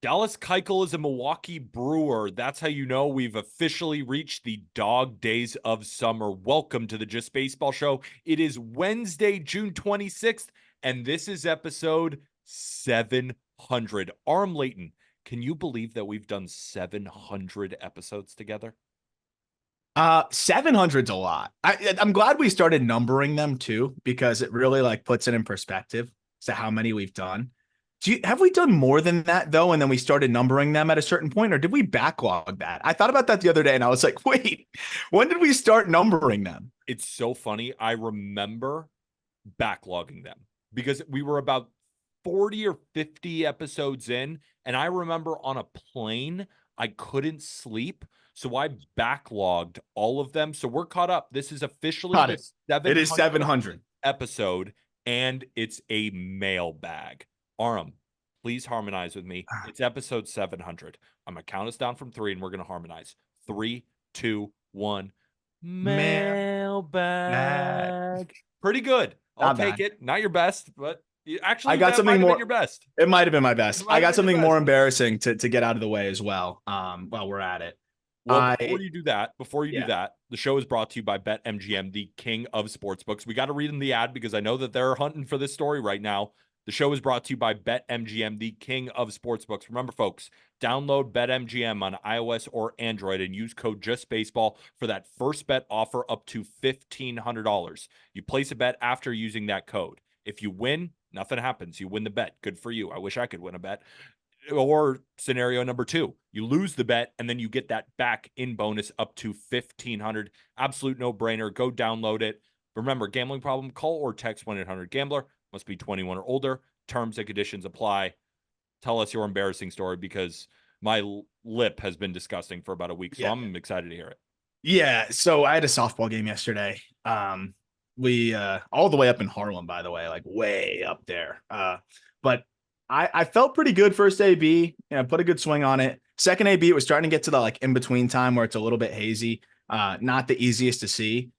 Dallas Keuchel is a Milwaukee Brewer. That's how you know we've officially reached the dog days of summer. Welcome to the Just Baseball Show. It is Wednesday, June 26th, and this is episode 700. Arm Layton, can you believe that we've done 700 episodes together? 700's a lot. I'm glad we started numbering them too, because it really like puts it in perspective as to how many we've done. Have we done more than that though? And then we started numbering them at a certain point, or did we backlog that? I thought about that the other day and I was like, wait, when did we start numbering them? It's so funny. I remember backlogging them because we were about 40 or 50 episodes in, and I remember on a plane, I couldn't sleep. So I backlogged all of them. So we're caught up. This is officially Got the it. It is 700th 700. episode, and it's a mailbag. Aram, please harmonize with me. It's episode 700. I'm going to count us down from 3, and we're going to harmonize. 3, 2, 1. Mailbag. Pretty good. I'll Not take bad. it. Not your best, but I actually, got that might something have been more. your best. It might have been my It best. might I have got been your something more best. embarrassing to get out of the way as well. While we're at it. Well, before you do that, Yeah. the show is brought to you by BetMGM, the king of sportsbooks. We got to read them the ad because I know that they're hunting for this story right now. The show is brought to you by BetMGM, the king of sportsbooks. Remember, folks, download BetMGM on iOS or Android and use code JustBaseball for that first bet offer up to $1,500. You place a bet after using that code. If you win, nothing happens. You win the bet. Good for you. I wish I could win a bet. Or scenario number 2, you lose the bet and then you get that back in bonus up to 1,500. Absolute no-brainer. Go download it. Remember, gambling problem, call or text 1-800-GAMBLER. Must be 21 or older. Terms and conditions apply. Tell us your embarrassing story because my lip has been disgusting for about a week, so Yeah. I'm excited to hear it. Yeah. So I had a softball game yesterday. We all the way up in Harlem, by the way, like way up there. But I felt pretty good first AB. Put a good swing on it. Second AB, it was starting to get to the like in between time where it's a little bit hazy. Not the easiest to see.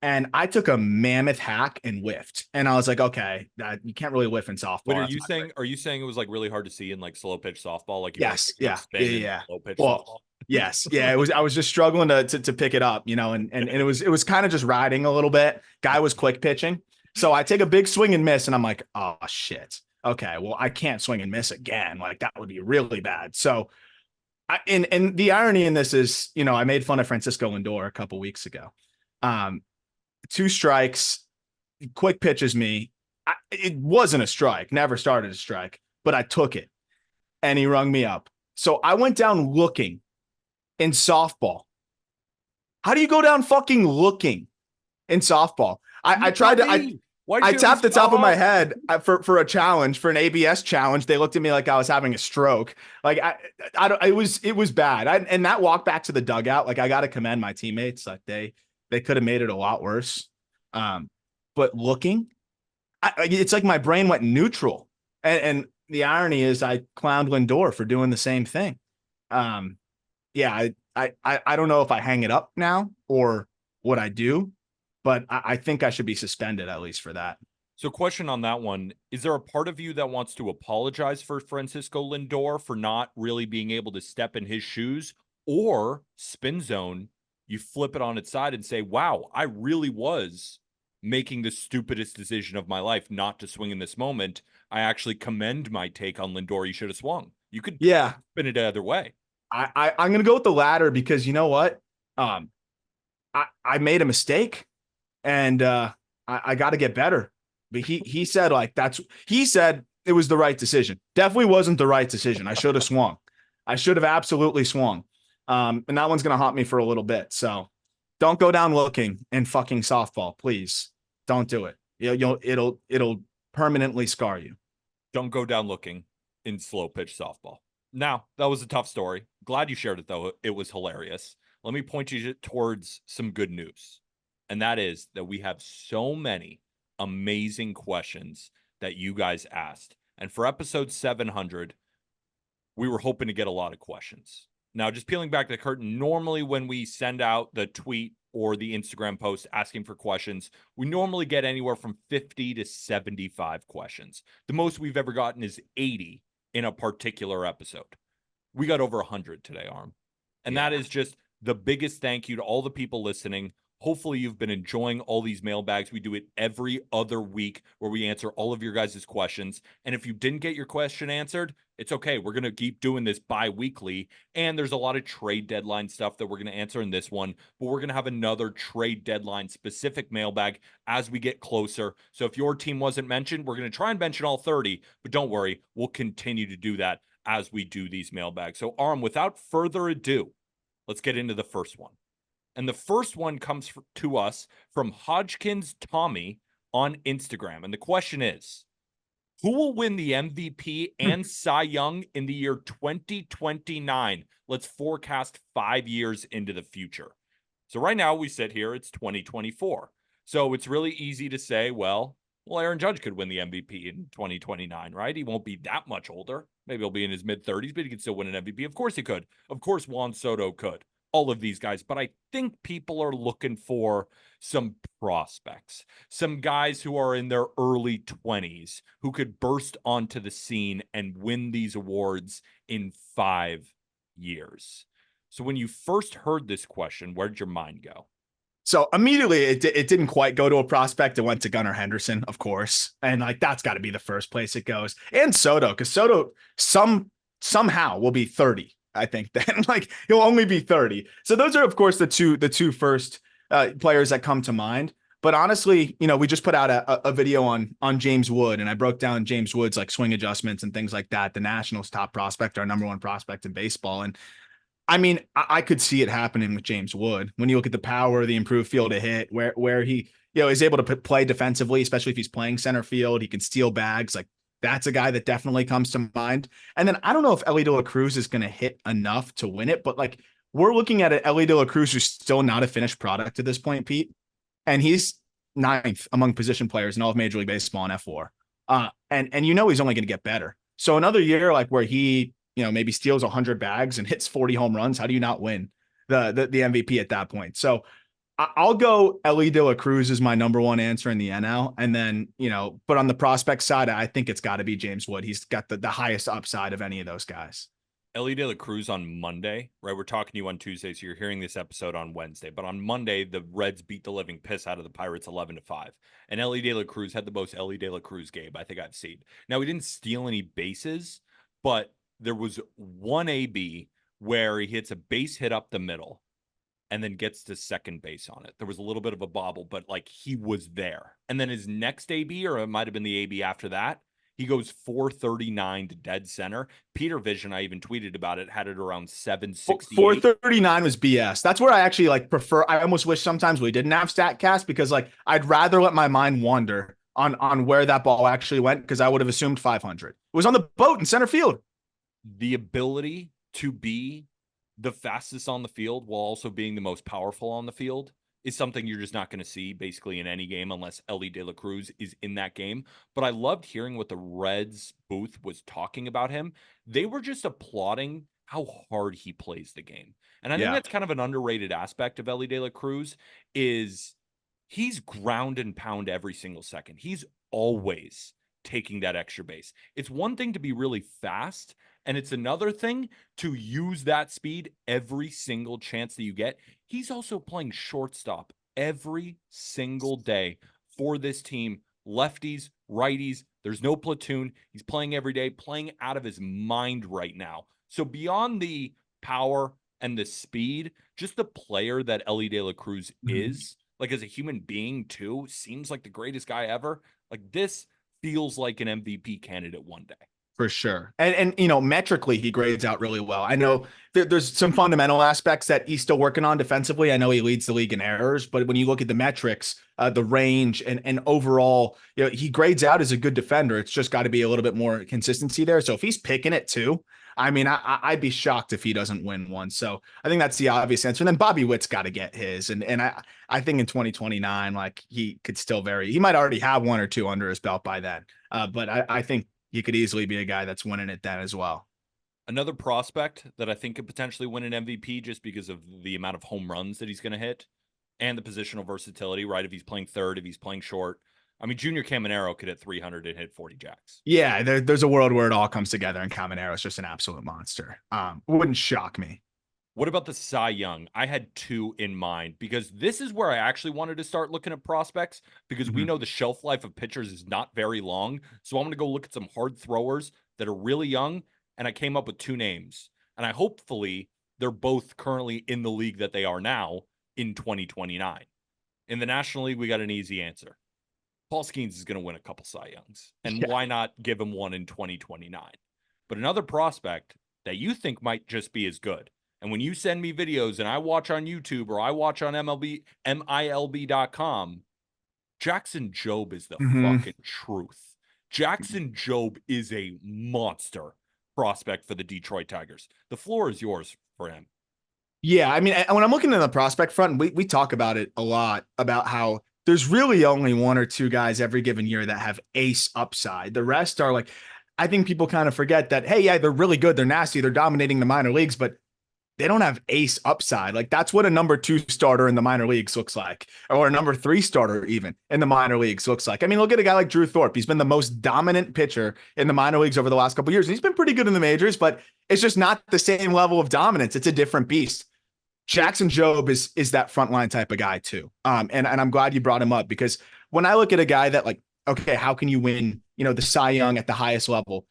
And I took a mammoth hack and whiffed. And I was like, okay, you can't really whiff in softball. Wait, That's my are you saying it was like really hard to see in like slow pitch softball? Like you were like Yes. taking a Yeah. spin Yeah. in Yeah. slow pitch softball? Well, yes. Yeah. It was, I was just struggling to pick it up, and it was kind of just riding a little bit. Guy was quick pitching. So I take a big swing and miss, and I'm like, oh shit. Okay. Well, I can't swing and miss again. Like that would be really bad. So and the irony in this is, I made fun of Francisco Lindor a couple weeks ago. 2 strikes, quick pitches me. It wasn't a strike, never started a strike, but I took it and he rung me up. So I went down looking in softball. How do you go down fucking looking in softball? I tried to, I tapped the top of my head for a challenge, for an ABS challenge. They looked at me like I was having a stroke. Like I don't, it was bad. And that walk back to the dugout, like I got to commend my teammates. Like they could have made it a lot worse. But looking, it's like my brain went neutral. And the irony is I clowned Lindor for doing the same thing. Yeah, I don't know if I hang it up now or what I do, but I think I should be suspended at least for that. So question on that one, is there a part of you that wants to apologize for Francisco Lindor for not really being able to step in his shoes, or spin zone, you flip it on its side and say, wow, I really was making the stupidest decision of my life not to swing in this moment. I actually commend my take on Lindor. You should have swung. You could spin it either way. I'm going to go with the latter because you know what? I made a mistake and I got to get better. But he said he said it was the right decision. Definitely wasn't the right decision. I should have swung. I should have absolutely swung. And that one's going to haunt me for a little bit. So don't go down looking in fucking softball, please. Don't do it. It'll permanently scar you. Don't go down looking in slow pitch softball. Now, that was a tough story. Glad you shared it, though. It was hilarious. Let me point you towards some good news. And that is that we have so many amazing questions that you guys asked. And for episode 700, we were hoping to get a lot of questions. Now, just peeling back the curtain, normally when we send out the tweet or the Instagram post asking for questions, we normally get anywhere from 50 to 75 questions. The most we've ever gotten is 80 in a particular episode. We got over 100 today, Arm. And that is just the biggest thank you to all the people listening. Hopefully you've been enjoying all these mailbags. We do it every other week where we answer all of your guys' questions. And if you didn't get your question answered, it's okay. We're going to keep doing this bi-weekly. And there's a lot of trade deadline stuff that we're going to answer in this one. But we're going to have another trade deadline specific mailbag as we get closer. So if your team wasn't mentioned, we're going to try and mention all 30. But don't worry, we'll continue to do that as we do these mailbags. So Arm, without further ado, let's get into the first one. And the first one comes to us from Hodgkins Tommy on Instagram. And the question is, who will win the MVP and Cy Young in the year 2029? Let's forecast 5 years into the future. So right now we sit here, it's 2024. So it's really easy to say, well, Aaron Judge could win the MVP in 2029, right? He won't be that much older. Maybe he'll be in his mid-30s, but he could still win an MVP. Of course he could. Of course Juan Soto could. All of these guys. But I think people are looking for some prospects, some guys who are in their early 20s who could burst onto the scene and win these awards in 5 years. So when you first heard this question, where did your mind go? So immediately it didn't quite go to a prospect. It went to Gunnar Henderson, of course. And like, that's got to be the first place it goes. And Soto, because Soto somehow will be 30. I think then like he'll only be 30. So those are, of course, the two first players that come to mind. But honestly, we just put out a video on James Wood, and I broke down James Wood's like swing adjustments and things like that. The Nationals' top prospect, our number one prospect in baseball. And I mean, I could see it happening with James Wood when you look at the power, the improved field to hit, where he is able to play defensively, especially if he's playing center field. He can steal bags. Like, that's a guy that definitely comes to mind. And then I don't know if Elly De La Cruz is going to hit enough to win it, but like, we're looking at an Elly De La Cruz who's still not a finished product at this point, Pete. And he's 9th among position players in all of Major League Baseball in F4. And he's only going to get better. So another year like where he maybe steals 100 bags and hits 40 home runs, how do you not win the MVP at that point? So I'll go Elly De La Cruz is my number one answer in the NL. And then, but on the prospect side, I think it's got to be James Wood. He's got the highest upside of any of those guys. Elly De La Cruz on Monday, right? We're talking to you on Tuesday, so you're hearing this episode on Wednesday. But on Monday, the Reds beat the living piss out of the Pirates 11-5. And Elly De La Cruz had the most Elly De La Cruz game I think I've seen. Now, he didn't steal any bases, but there was one AB where he hits a base hit up the middle and then gets to second base on it. There was a little bit of a bobble, but like he was there. And then his next AB, or it might have been the AB after that, he goes 439 to dead center. Peter Vision, I even tweeted about it, had it around 768. 439 was BS. That's where I actually like prefer. I almost wish sometimes we didn't have StatCast because like I'd rather let my mind wander on where that ball actually went because I would have assumed 500. It was on the boat in center field. The ability to be the fastest on the field while also being the most powerful on the field is something you're just not going to see basically in any game unless Elly De La Cruz is in that game. But I loved hearing what the Reds booth was talking about him. They were just applauding how hard he plays the game. And I think that's kind of an underrated aspect of Elly De La Cruz is he's ground and pound every single second. He's always taking that extra base. It's one thing to be really fast, and it's another thing to use that speed every single chance that you get. He's also playing shortstop every single day for this team. Lefties, righties, there's no platoon. He's playing every day, playing out of his mind right now. So beyond the power and the speed, just the player that Elly De La Cruz is, like as a human being too, seems like the greatest guy ever. Like this feels like an MVP candidate one day. For sure. And metrically, he grades out really well. I know there's some fundamental aspects that he's still working on defensively. I know he leads the league in errors, but when you look at the metrics, the range and overall, he grades out as a good defender. It's just got to be a little bit more consistency there. So if he's picking it too, I mean, I'd be shocked if he doesn't win one. So I think that's the obvious answer. And then Bobby Witt's got to get his. And I think in 2029, like he could still he might already have one or two under his belt by then. But I think he could easily be a guy that's winning it then as well. Another prospect that I think could potentially win an MVP just because of the amount of home runs that he's going to hit and the positional versatility, right? If he's playing third, if he's playing short, I mean, Junior Caminero could hit 300 and hit 40 jacks. Yeah, there's a world where it all comes together, and Caminero is just an absolute monster. Wouldn't shock me. What about the Cy Young? I had two in mind because this is where I actually wanted to start looking at prospects because we know the shelf life of pitchers is not very long. So I'm going to go look at some hard throwers that are really young. And I came up with two names. And I hopefully they're both currently in the league that they are now in 2029. In the National League, we got an easy answer. Paul Skeens is going to win a couple Cy Youngs. And why not give him one in 2029? But another prospect that you think might just be as good. And when you send me videos and I watch on YouTube or I watch on MLB.com, Jackson Jobe is the fucking truth. Jackson Jobe is a monster prospect for the Detroit Tigers. The floor is yours for him. Yeah, I mean, when I'm looking at the prospect front, we talk about it a lot about how there's really only one or two guys every given year that have ace upside. The rest are like, I think people kind of forget that, hey, yeah, they're really good. They're nasty. They're dominating the minor leagues, but they don't have ace upside. Like that's what a number 2 starter in the minor leagues looks like, or a number 3 starter even in the minor leagues looks like. I mean, look at a guy like Drew Thorpe. He's been the most dominant pitcher in the minor leagues over the last couple of years. And he's been pretty good in the majors, but it's just not the same level of dominance. It's a different beast. Jackson Jobe is that frontline type of guy too. And I'm glad you brought him up because when I look at a guy that like, okay, how can you win, the Cy Young at the highest level?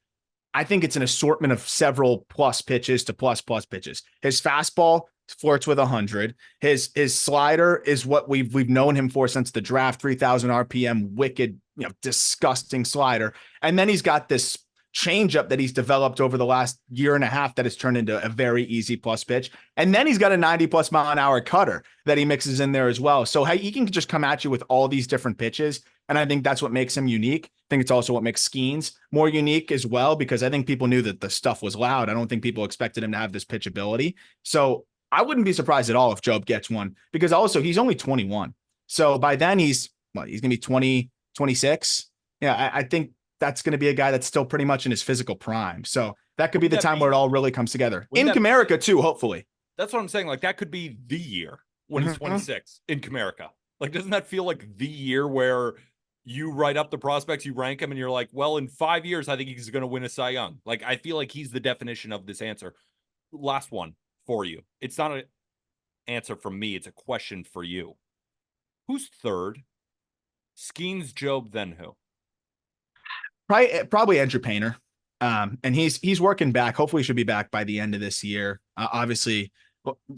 I think it's an assortment of several plus pitches to plus pitches. His fastball flirts with 100. His slider is what we've known him for since the draft, 3,000 RPM, wicked, disgusting slider. And then he's got this changeup that he's developed over the last year and a half that has turned into a very easy plus pitch. And then he's got a 90+ mile an hour cutter that he mixes in there as well. So he can just come at you with all these different pitches. And I think that's what makes him unique. I think it's also what makes Skeens more unique as well, because I think people knew that the stuff was loud. I don't think people expected him to have this pitch ability. So I wouldn't be surprised at all if Jobe gets one, because also he's only 21. So by then he's going to be 20, 26. Yeah, I think that's going to be a guy that's still pretty much in his physical prime. So that could be the time where it all really comes together. In Comerica too, hopefully. That's what I'm saying. Like that could be the year when he's 26 in Comerica. Like, doesn't that feel like the year where you write up the prospects, you rank him, and you're like, well, in 5 years, I think he's going to win a Cy Young. Like, I feel like he's the definition of this answer. Last one for you. It's not an answer from me. It's a question for you. Who's third? Skeens, Jobe, then who? Probably Andrew Painter. And he's working back. Hopefully he should be back by the end of this year. Obviously,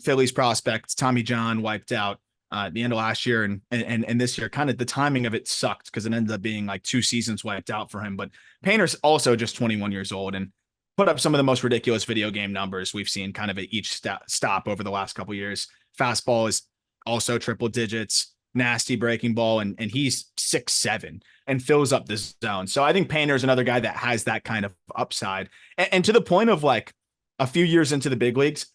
Phillies prospects, Tommy John wiped out at the end of last year and this year. Kind of the timing of it sucked because it ended up being like 2 seasons wiped out for him. But Painter's also just 21 years old and put up some of the most ridiculous video game numbers we've seen kind of at each stop over the last couple of years. Fastball is also triple digits, nasty breaking ball, and he's 6'7" and fills up this zone. So I think Painter's another guy that has that kind of upside. And to the point of like a few years into the big leagues,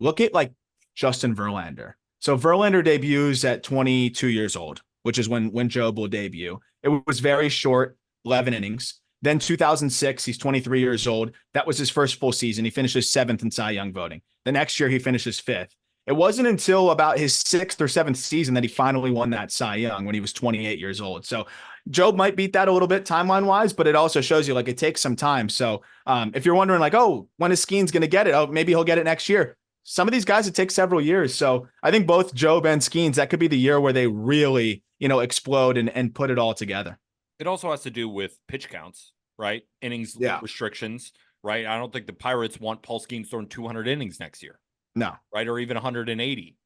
look at like Justin Verlander. So Verlander debuts at 22 years old, which is when Jobe will debut. It was very short, 11 innings. Then 2006, he's 23 years old. That was his first full season. He finishes 7th in Cy Young voting. The next year, he finishes 5th. It wasn't until about his 6th or 7th season that he finally won that Cy Young when he was 28 years old. So Jobe might beat that a little bit timeline-wise, but it also shows you like it takes some time. So if you're wondering like, oh, when is Skeens going to get it? Oh, maybe he'll get it next year. Some of these guys, it takes several years. So I think both Jobe and Skeens, that could be the year where they really, explode and put it all together. It also has to do with pitch counts, right? Innings restrictions, right? I don't think the Pirates want Paul Skeens throwing 200 innings next year. No. Right? Or even 180.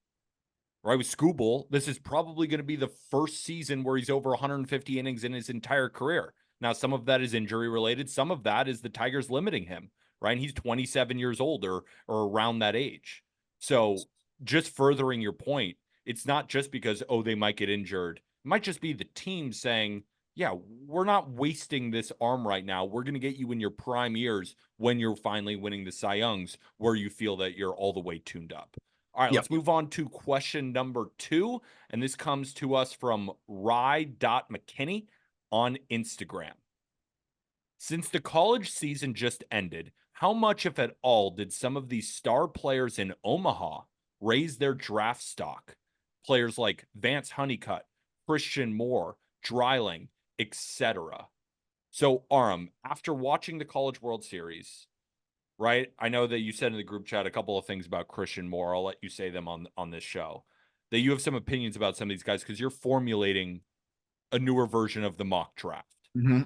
Right? With Skubal, this is probably going to be the first season where he's over 150 innings in his entire career. Now, some of that is injury related. Some of that is the Tigers limiting him, right? And he's 27 years old or around that age. So just furthering your point, it's not just because, they might get injured. It might just be the team saying, yeah, we're not wasting this arm right now. We're going to get you in your prime years when you're finally winning the Cy Youngs where you feel that you're all the way tuned up. All right, let's move on to question number 2. And this comes to us from Rye.McKinney on Instagram. Since the college season just ended, how much, if at all, did some of these star players in Omaha raise their draft stock? Players like Vance Honeycutt, Christian Moore, Dreiling, etc. So, Aram, after watching the College World Series, right? I know that you said in the group chat a couple of things about Christian Moore. I'll let you say them on this show. That you have some opinions about some of these guys because you're formulating a newer version of the mock draft. Mm-hmm.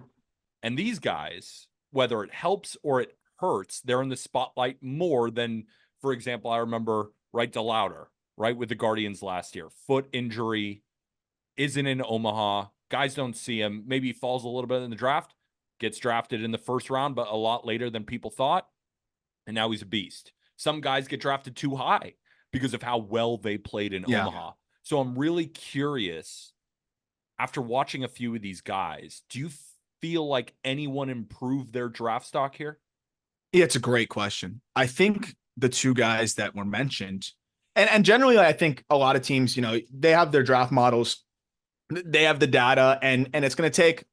And these guys, whether it helps or it hurts, they're in the spotlight more than, for example, I remember right DeLauder, right, with the Guardians last year. Foot injury, isn't in Omaha. Guys don't see him. Maybe he falls a little bit in the draft, gets drafted in the first round, but a lot later than people thought. And now he's a beast. Some guys get drafted too high because of how well they played in Omaha. So I'm really curious, after watching a few of these guys, do you feel like anyone improved their draft stock here? Yeah, it's a great question. I think the two guys that were mentioned, and generally, I think a lot of teams, they have their draft models, they have the data, and it's going to take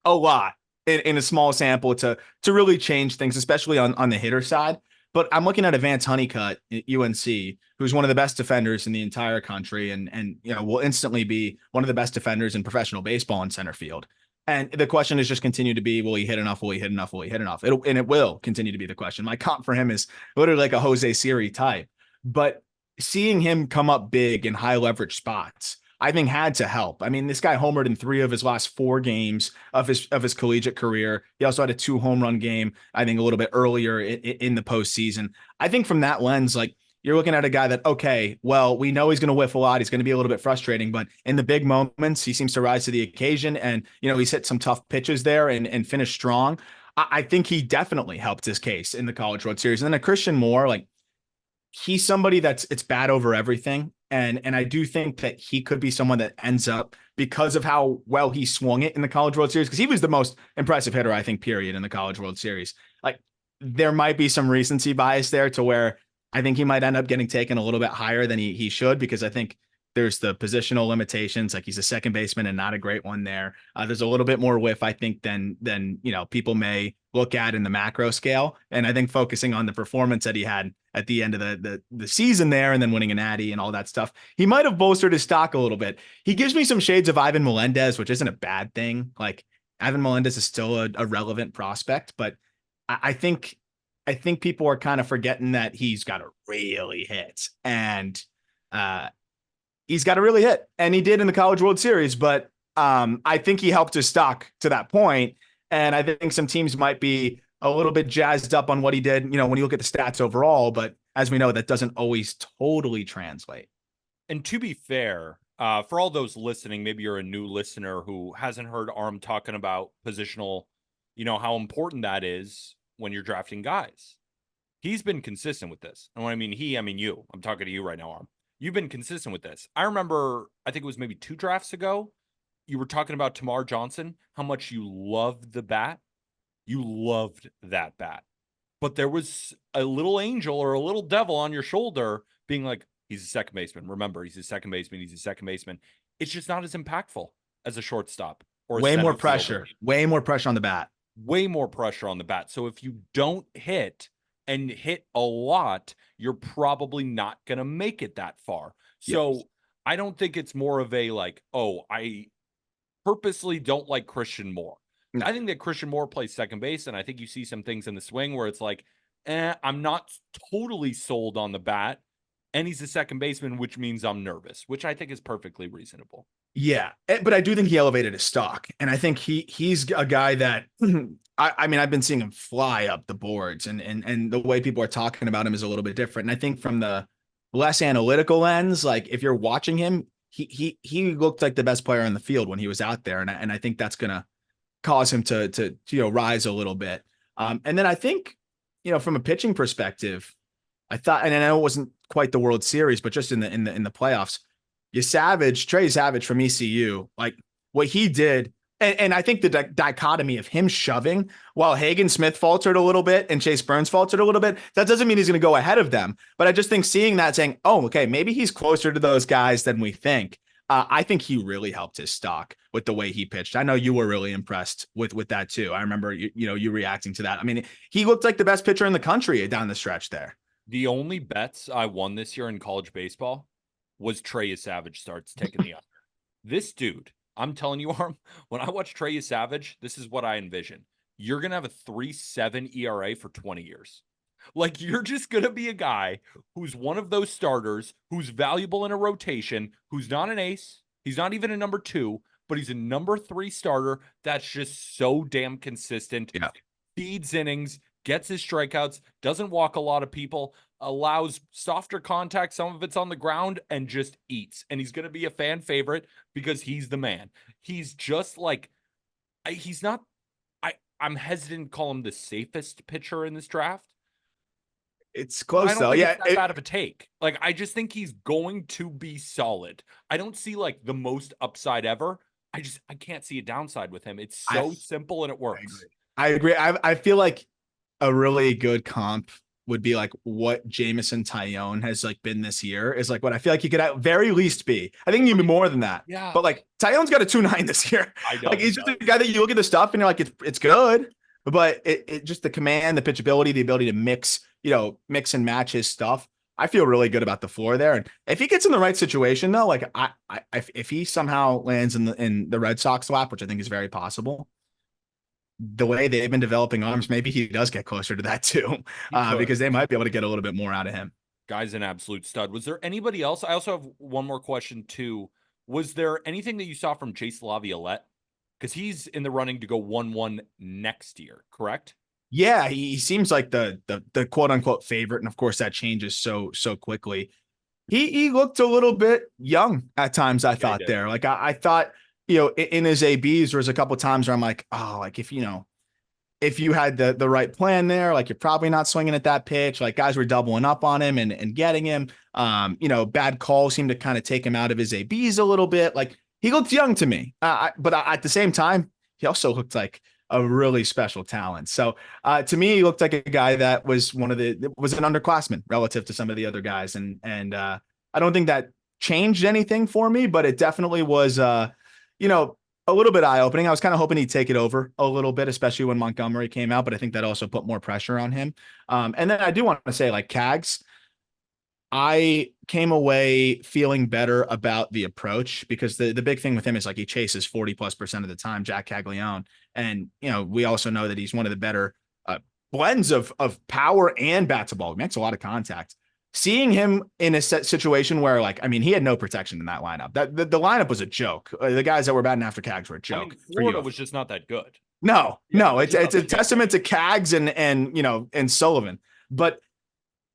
a lot in a small sample to really change things, especially on the hitter side. But I'm looking at Advance Honeycutt at UNC, who's one of the best defenders in the entire country, and will instantly be one of the best defenders in professional baseball in center field. And the question is just continue to be, will he hit enough? Will he hit enough? Will he hit enough? It will continue to be the question. My comp for him is literally like a Jose Siri type. But seeing him come up big in high leverage spots, I think had to help. I mean, this guy homered in 3 of his last 4 games of his collegiate career. He also had a 2 home run game, I think, a little bit earlier in the postseason. I think from that lens, like, you're looking at a guy that, okay, well, we know he's going to whiff a lot. He's going to be a little bit frustrating, but in the big moments, he seems to rise to the occasion. And, he's hit some tough pitches there and finished strong. I think he definitely helped his case in the College World Series. And then a Christian Moore, like, he's somebody it's bad over everything. And I do think that he could be someone that ends up, because of how well he swung it in the College World Series, because he was the most impressive hitter, I think, period, in the College World Series. Like, there might be some recency bias there to where I think he might end up getting taken a little bit higher than he should, because I think there's the positional limitations. Like, he's a second baseman and not a great one there. There's a little bit more whiff, I think, than people may look at in the macro scale. And I think focusing on the performance that he had at the end of the season there, and then winning an Natty and all that stuff, he might have bolstered his stock a little bit. He gives me some shades of Ivan Melendez, which isn't a bad thing. Like, Ivan Melendez is still a relevant prospect, but I think people are kind of forgetting that he's got to really hit, and he's got to really hit, and he did in the College World Series. But I think he helped his stock to that point, and I think some teams might be a little bit jazzed up on what he did, when you look at the stats overall. But as we know, that doesn't always totally translate. And to be fair, for all those listening, maybe you're a new listener who hasn't heard Arm talking about positional, how important that is when you're drafting guys. He's been consistent with this. And when I mean he, I mean you. I'm talking to you right now, Arm. You've been consistent with this. I remember, I think it was maybe 2 drafts ago, you were talking about Tamar Johnson, how much you loved the bat. You loved that bat. But there was a little angel or a little devil on your shoulder being like, he's a second baseman. Remember, he's a second baseman. He's a second baseman. It's just not as impactful as a shortstop or way more pressure. Way more pressure on the bat. Way more pressure on the bat. So if you don't hit and hit a lot, you're probably not going to make it that far. So yes. I don't think it's more of a like, oh, I purposely don't like Christian Moore. No. I think that Christian Moore plays second base, and I think you see some things in the swing where it's like, I'm not totally sold on the bat, and he's a second baseman, which means I'm nervous, which I think is perfectly reasonable. Yeah, but I do think he elevated his stock, and I think he's a guy that I mean, I've been seeing him fly up the boards, and the way people are talking about him is a little bit different. And I think from the less analytical lens, like, if you're watching him, he looked like the best player on the field when he was out there, and I think that's gonna cause him to rise a little bit. And then I think, from a pitching perspective, I thought, and I know it wasn't quite the World Series, but just in the playoffs, Trey Savage from ECU, like what he did. And I think the dichotomy of him shoving while Hagen Smith faltered a little bit and Chase Burns faltered a little bit, that doesn't mean he's going to go ahead of them. But I just think seeing that, saying, oh, okay, maybe he's closer to those guys than we think. I think he really helped his stock with the way he pitched. I know you were really impressed with that too. I remember you reacting to that. I mean, he looked like the best pitcher in the country down the stretch there. The only bets I won this year in college baseball was Trey Savage starts taking the under. This dude, I'm telling you, Arm, when I watch Trey Savage, this is what I envision. You're going to have a 3.7 ERA for 20 years. Like, you're just going to be a guy who's one of those starters who's valuable in a rotation, who's not an ace. He's not even a number 2, but he's a number 3 starter that's just so damn consistent. Yeah. Feeds innings, gets his strikeouts, doesn't walk a lot of people, allows softer contact. Some of it's on the ground, and just eats. And he's going to be a fan favorite because he's the man. He's just like, he's not, I'm hesitant to call him the safest pitcher in this draft. It's I close don't though. think Yeah. it's that bad of a take. Like, I just think he's going to be solid. I don't see like the most upside ever. I can't see a downside with him. It's so simple and it works. I agree. I feel like a really good comp would be like what Jameson Tyone has like been this year is like what I feel like he could at very least be. I think even more than that. Yeah. But like Tyone's got a 2.9 this year. I know. Like he's just a guy that you look at the stuff and you're like, it's good, but it just the command, the pitchability, the ability to mix and match his stuff. I feel really good about the floor there. And if he gets in the right situation though, like if he somehow lands in the Red Sox lap, which I think is very possible, the way they've been developing arms, maybe he does get closer to that too, because they might be able to get a little bit more out of him. Guy's an absolute stud. Was there anybody else? I also have one more question too. Was there anything that you saw from Chase Laviolette? Because he's in the running to go 1-1 next year, correct? Yeah, he seems like the quote unquote favorite, and of course that changes so quickly. He looked a little bit young at times. I thought there, like I thought, in his ABs, there was a couple of times where I'm like, oh, like if you had the right plan there, like you're probably not swinging at that pitch. Like guys were doubling up on him and getting him. Bad calls seemed to kind of take him out of his ABs a little bit. Like he looked young to me, but at the same time, he also looked like a really special talent. So to me, he looked like a guy that was was an underclassman relative to some of the other guys. And I don't think that changed anything for me, but it definitely was, a little bit eye-opening. I was kind of hoping he'd take it over a little bit, especially when Montgomery came out, but I think that also put more pressure on him. And then I do want to say, like Cags, I came away feeling better about the approach because the big thing with him is like he chases 40+% of the time, Jack Caglione. And, we also know that he's one of the better blends of power and bat to ball. He makes a lot of contact. Seeing him in a situation where, like, I mean, he had no protection in that lineup. The lineup was a joke. The guys that were batting after Cags were a joke. Florida was just not that good. No, it's a testament to Cags and Sullivan. But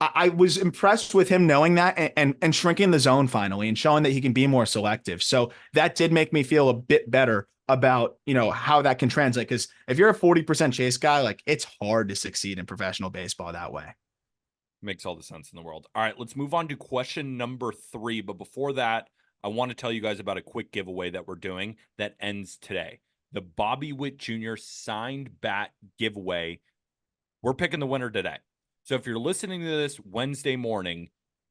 I was impressed with him knowing that and shrinking the zone finally and showing that he can be more selective. So that did make me feel a bit better about, how that can translate. Because if you're a 40% chase guy, like it's hard to succeed in professional baseball that way. Makes all the sense in the world. All right, let's move on to question number 3. But before that, I want to tell you guys about a quick giveaway that we're doing that ends today. The Bobby Witt Jr. signed bat giveaway. We're picking the winner today. So if you're listening to this Wednesday morning,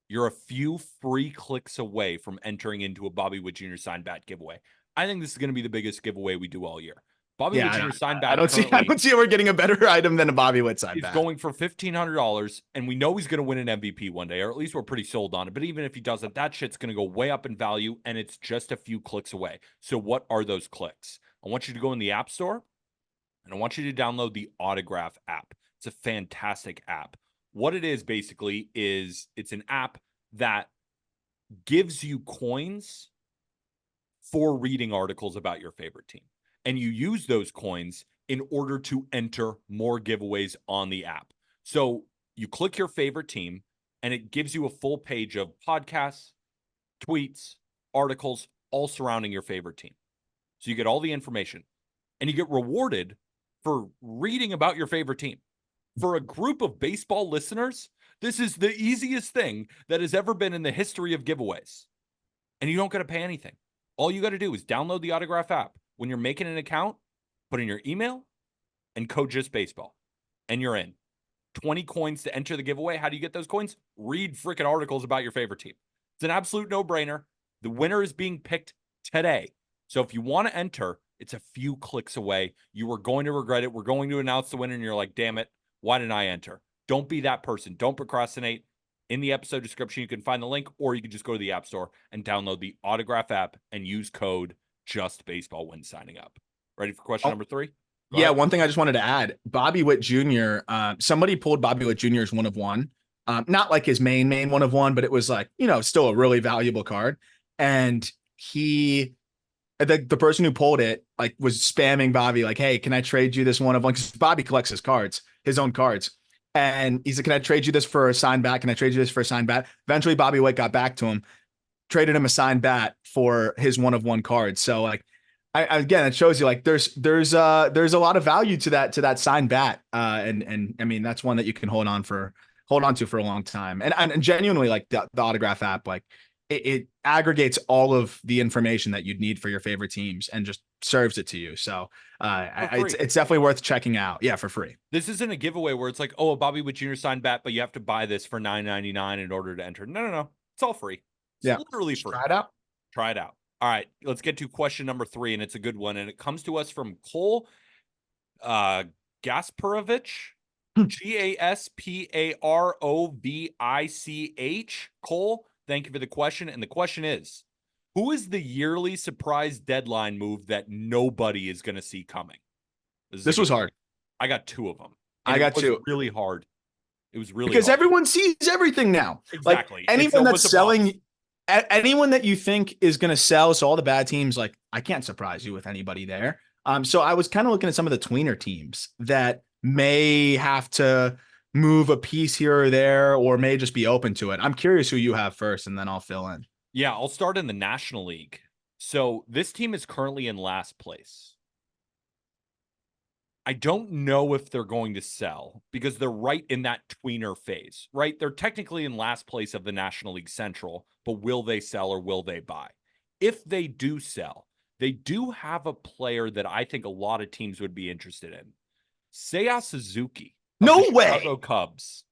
you're a few free clicks away from entering into a Bobby Witt Jr. signed bat giveaway. I think this is going to be the biggest giveaway we do all year. Bobby Witt Jr. signed bat. I don't see how we're getting a better item than a Bobby Witt signed bat. He's going for $1,500, and we know he's going to win an MVP one day, or at least we're pretty sold on it. But even if he doesn't, that shit's going to go way up in value, and it's just a few clicks away. So what are those clicks? I want you to go in the App Store, and I want you to download the Autograph app. It's a fantastic app. What it is basically is it's an app that gives you coins for reading articles about your favorite team. And you use those coins in order to enter more giveaways on the app. So you click your favorite team and it gives you a full page of podcasts, tweets, articles, all surrounding your favorite team. So you get all the information and you get rewarded for reading about your favorite team. For a group of baseball listeners, this is the easiest thing that has ever been in the history of giveaways. And you don't got to pay anything. All you got to do is download the Autograph app. When you're making an account, put in your email and code JustBaseball, and you're in. 20 coins to enter the giveaway. How do you get those coins? Read freaking articles about your favorite team. It's an absolute no-brainer. The winner is being picked today. So if you want to enter, it's a few clicks away. You are going to regret it. We're going to announce the winner, and you're like, damn it, why didn't I enter? Don't be that person. Don't procrastinate. In the episode description, you can find the link, or you can just go to the App Store and download the Autograph app and use code just baseball when signing up. Ready for question Oh, number 3? yeah, one thing I just wanted to add, Bobby Witt Jr., somebody pulled Bobby Witt Jr. as one of one. Not like his main one of one, but it was like, still a really valuable card. And the person who pulled it like was spamming Bobby like, hey, can I trade you this one of one? Because Bobby collects his own cards. And he's like, can I trade you this for a signed bat? Can I trade you this for a signed bat? Eventually, Bobby Witt got back to him, traded him a signed bat for his one of one card. So like, again, it shows you like there's a lot of value to that signed bat. And I mean, that's one that you can hold on to for a long time. And genuinely like the autograph app, like it aggregates all of the information that you'd need for your favorite teams and just serves it to you. So it's definitely worth checking out. Yeah, for free. This isn't a giveaway where it's like, oh, a Bobby Witt Jr. signed bat, but you have to buy this for $9.99 in order to enter. No. It's all free. It's literally free. Try it out. Try it out. All right, let's get to question number 3, and it's a good one, and it comes to us from Cole Gasparovich, Gasparovich. Cole, thank you for the question, and the question is, who is the yearly surprise deadline move that nobody is going to see coming? This was hard. I got 2 of them. I got 2. Really hard. It was really because hard. Everyone sees everything now. Exactly. Like anyone that's selling. Anyone that you think is going to sell, so all the bad teams, like I can't surprise you with anybody there. So I was kind of looking at some of the tweener teams that may have to move a piece here or there, or may just be open to it. I'm curious who you have first, and then I'll fill in. Yeah, I'll start in the National League. So this team is currently in last place. I don't know if they're going to sell because they're right in that tweener phase, right? They're technically in last place of the National League Central, but will they sell or will they buy? If they do sell, they do have a player that I think a lot of teams would be interested in. Seiya Suzuki. No way. Chicago Cubs.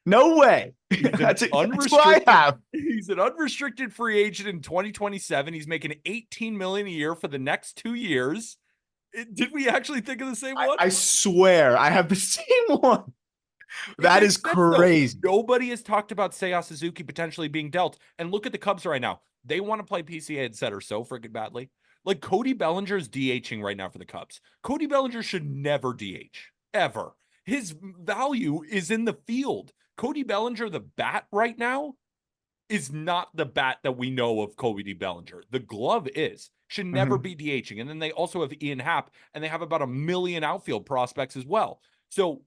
No way. That's what I have. He's an unrestricted free agent in 2027. He's making $18 million a year for the next 2 years. Did we actually think of the same one? I swear I have the same one. That is crazy. Nobody has talked about Seiya Suzuki potentially being dealt. And look at the Cubs right now. They want to play PCA and center so freaking badly. Like Cody Bellinger is DHing right now for the Cubs. Cody Bellinger should never DH, ever. His value is in the field. Cody Bellinger, the bat right now, is not the bat that we know of Cody Bellinger. The glove should never be DHing. And then they also have Ian Happ, and they have about 1 million outfield prospects as well. So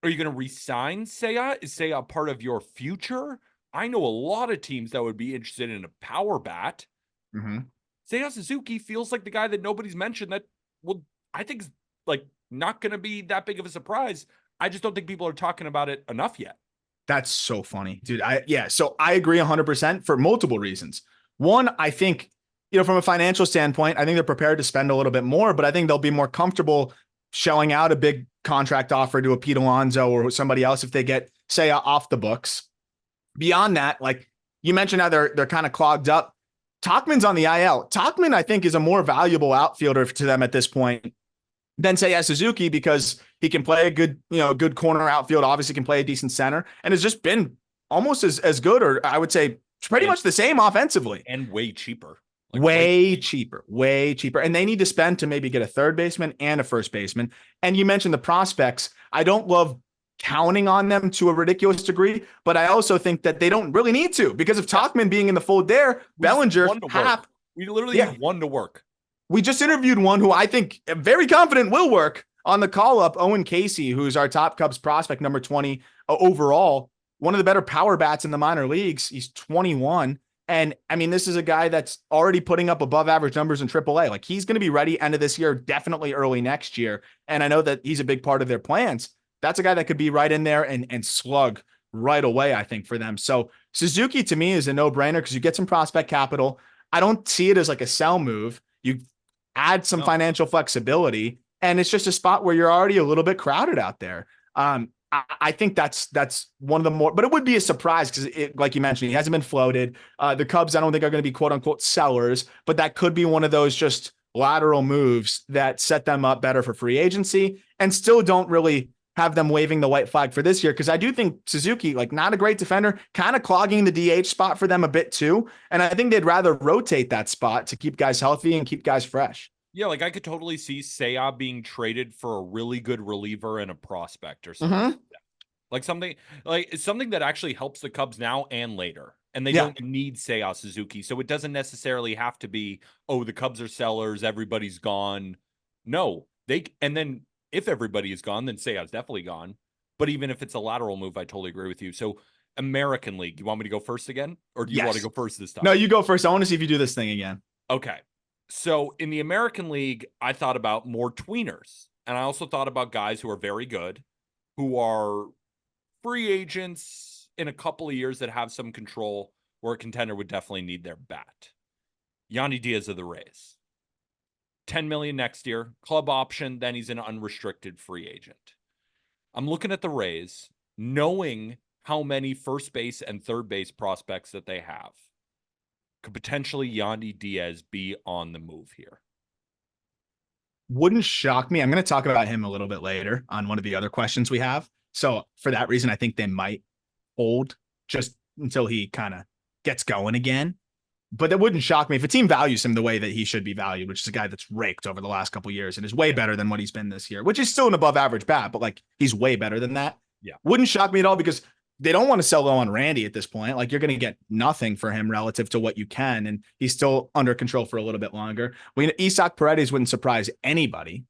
are you going to re-sign Seiya? Is Seiya a part of your future? I know a lot of teams that would be interested in a power bat. Seiya Suzuki feels like the guy that nobody's mentioned that, well, I think is like not going to be that big of a surprise. I just don't think people are talking about it enough yet. That's so funny, dude. So I agree 100% for multiple reasons. One, I think, from a financial standpoint, I think they're prepared to spend a little bit more, but I think they'll be more comfortable shelling out a big contract offer to a Pete Alonso or somebody else if they get, say, off the books. Beyond that, like you mentioned how they're kind of clogged up. Tauchman's on the IL. Tauchman, I think, is a more valuable outfielder to them at this point than say Suzuki, because he can play a good corner outfield, obviously can play a decent center, and has just been almost as good, or I would say pretty much the same offensively. And way cheaper. Way cheaper. And they need to spend to maybe get a third baseman and a first baseman. And you mentioned the prospects. I don't love counting on them to a ridiculous degree, but I also think that they don't really need to, because of Tauchman being in the fold there, Bellinger, Happ. We literally have one to work. We just interviewed one who I think I'm very confident will work on the call-up, Owen Casey, who's our top Cubs prospect, number 20 overall, one of the better power bats in the minor leagues. He's 21. And I mean, this is a guy that's already putting up above average numbers in AAA. Like, he's going to be ready end of this year, definitely early next year. And I know that he's a big part of their plans. That's a guy that could be right in there and slug right away, I think, for them. So Suzuki to me is a no-brainer because you get some prospect capital. I don't see it as like a sell move. You add some financial flexibility, and it's just a spot where you're already a little bit crowded out there. I think that's one of the more, but it would be a surprise because, like you mentioned, he hasn't been floated. The Cubs, I don't think, are going to be quote unquote sellers, but that could be one of those just lateral moves that set them up better for free agency and still don't really have them waving the white flag for this year, because I do think Suzuki, like, not a great defender, kind of clogging the DH spot for them a bit too. And I think they'd rather rotate that spot to keep guys healthy and keep guys fresh. Yeah, like I could totally see Seiya being traded for a really good reliever and a prospect or something. Mm-hmm. Like something that actually helps the Cubs now and later. And they Yeah. don't need Seiya Suzuki. So it doesn't necessarily have to be, oh, the Cubs are sellers, everybody's gone. No, and then if everybody is gone, then Seiya's definitely gone. But even if it's a lateral move, I totally agree with you. So American League, you want me to go first again? Or do you want to Yes. go first this time? No, you go first. I want to see if you do this thing again. Okay. So in the American League, I thought about more tweeners. And I also thought about guys who are very good, who are free agents in a couple of years that have some control, where a contender would definitely need their bat. Yandy Diaz of the Rays. 10 million next year, club option, then he's an unrestricted free agent. I'm looking at the Rays, knowing how many first base and third base prospects that they have. Could potentially Yandy Diaz be on the move here? Wouldn't shock me. I'm going to talk about him a little bit later on one of the other questions we have. So for that reason, I think they might hold just until he kind of gets going again. But that wouldn't shock me if a team values him the way that he should be valued, which is a guy that's raked over the last couple of years and is way better than what he's been this year, which is still an above average bat, but like he's way better than that. Yeah. Wouldn't shock me at all, because they don't want to sell low on Randy at this point. Like, you're going to get nothing for him relative to what you can. And he's still under control for a little bit longer. Isaac Paredes wouldn't surprise anybody.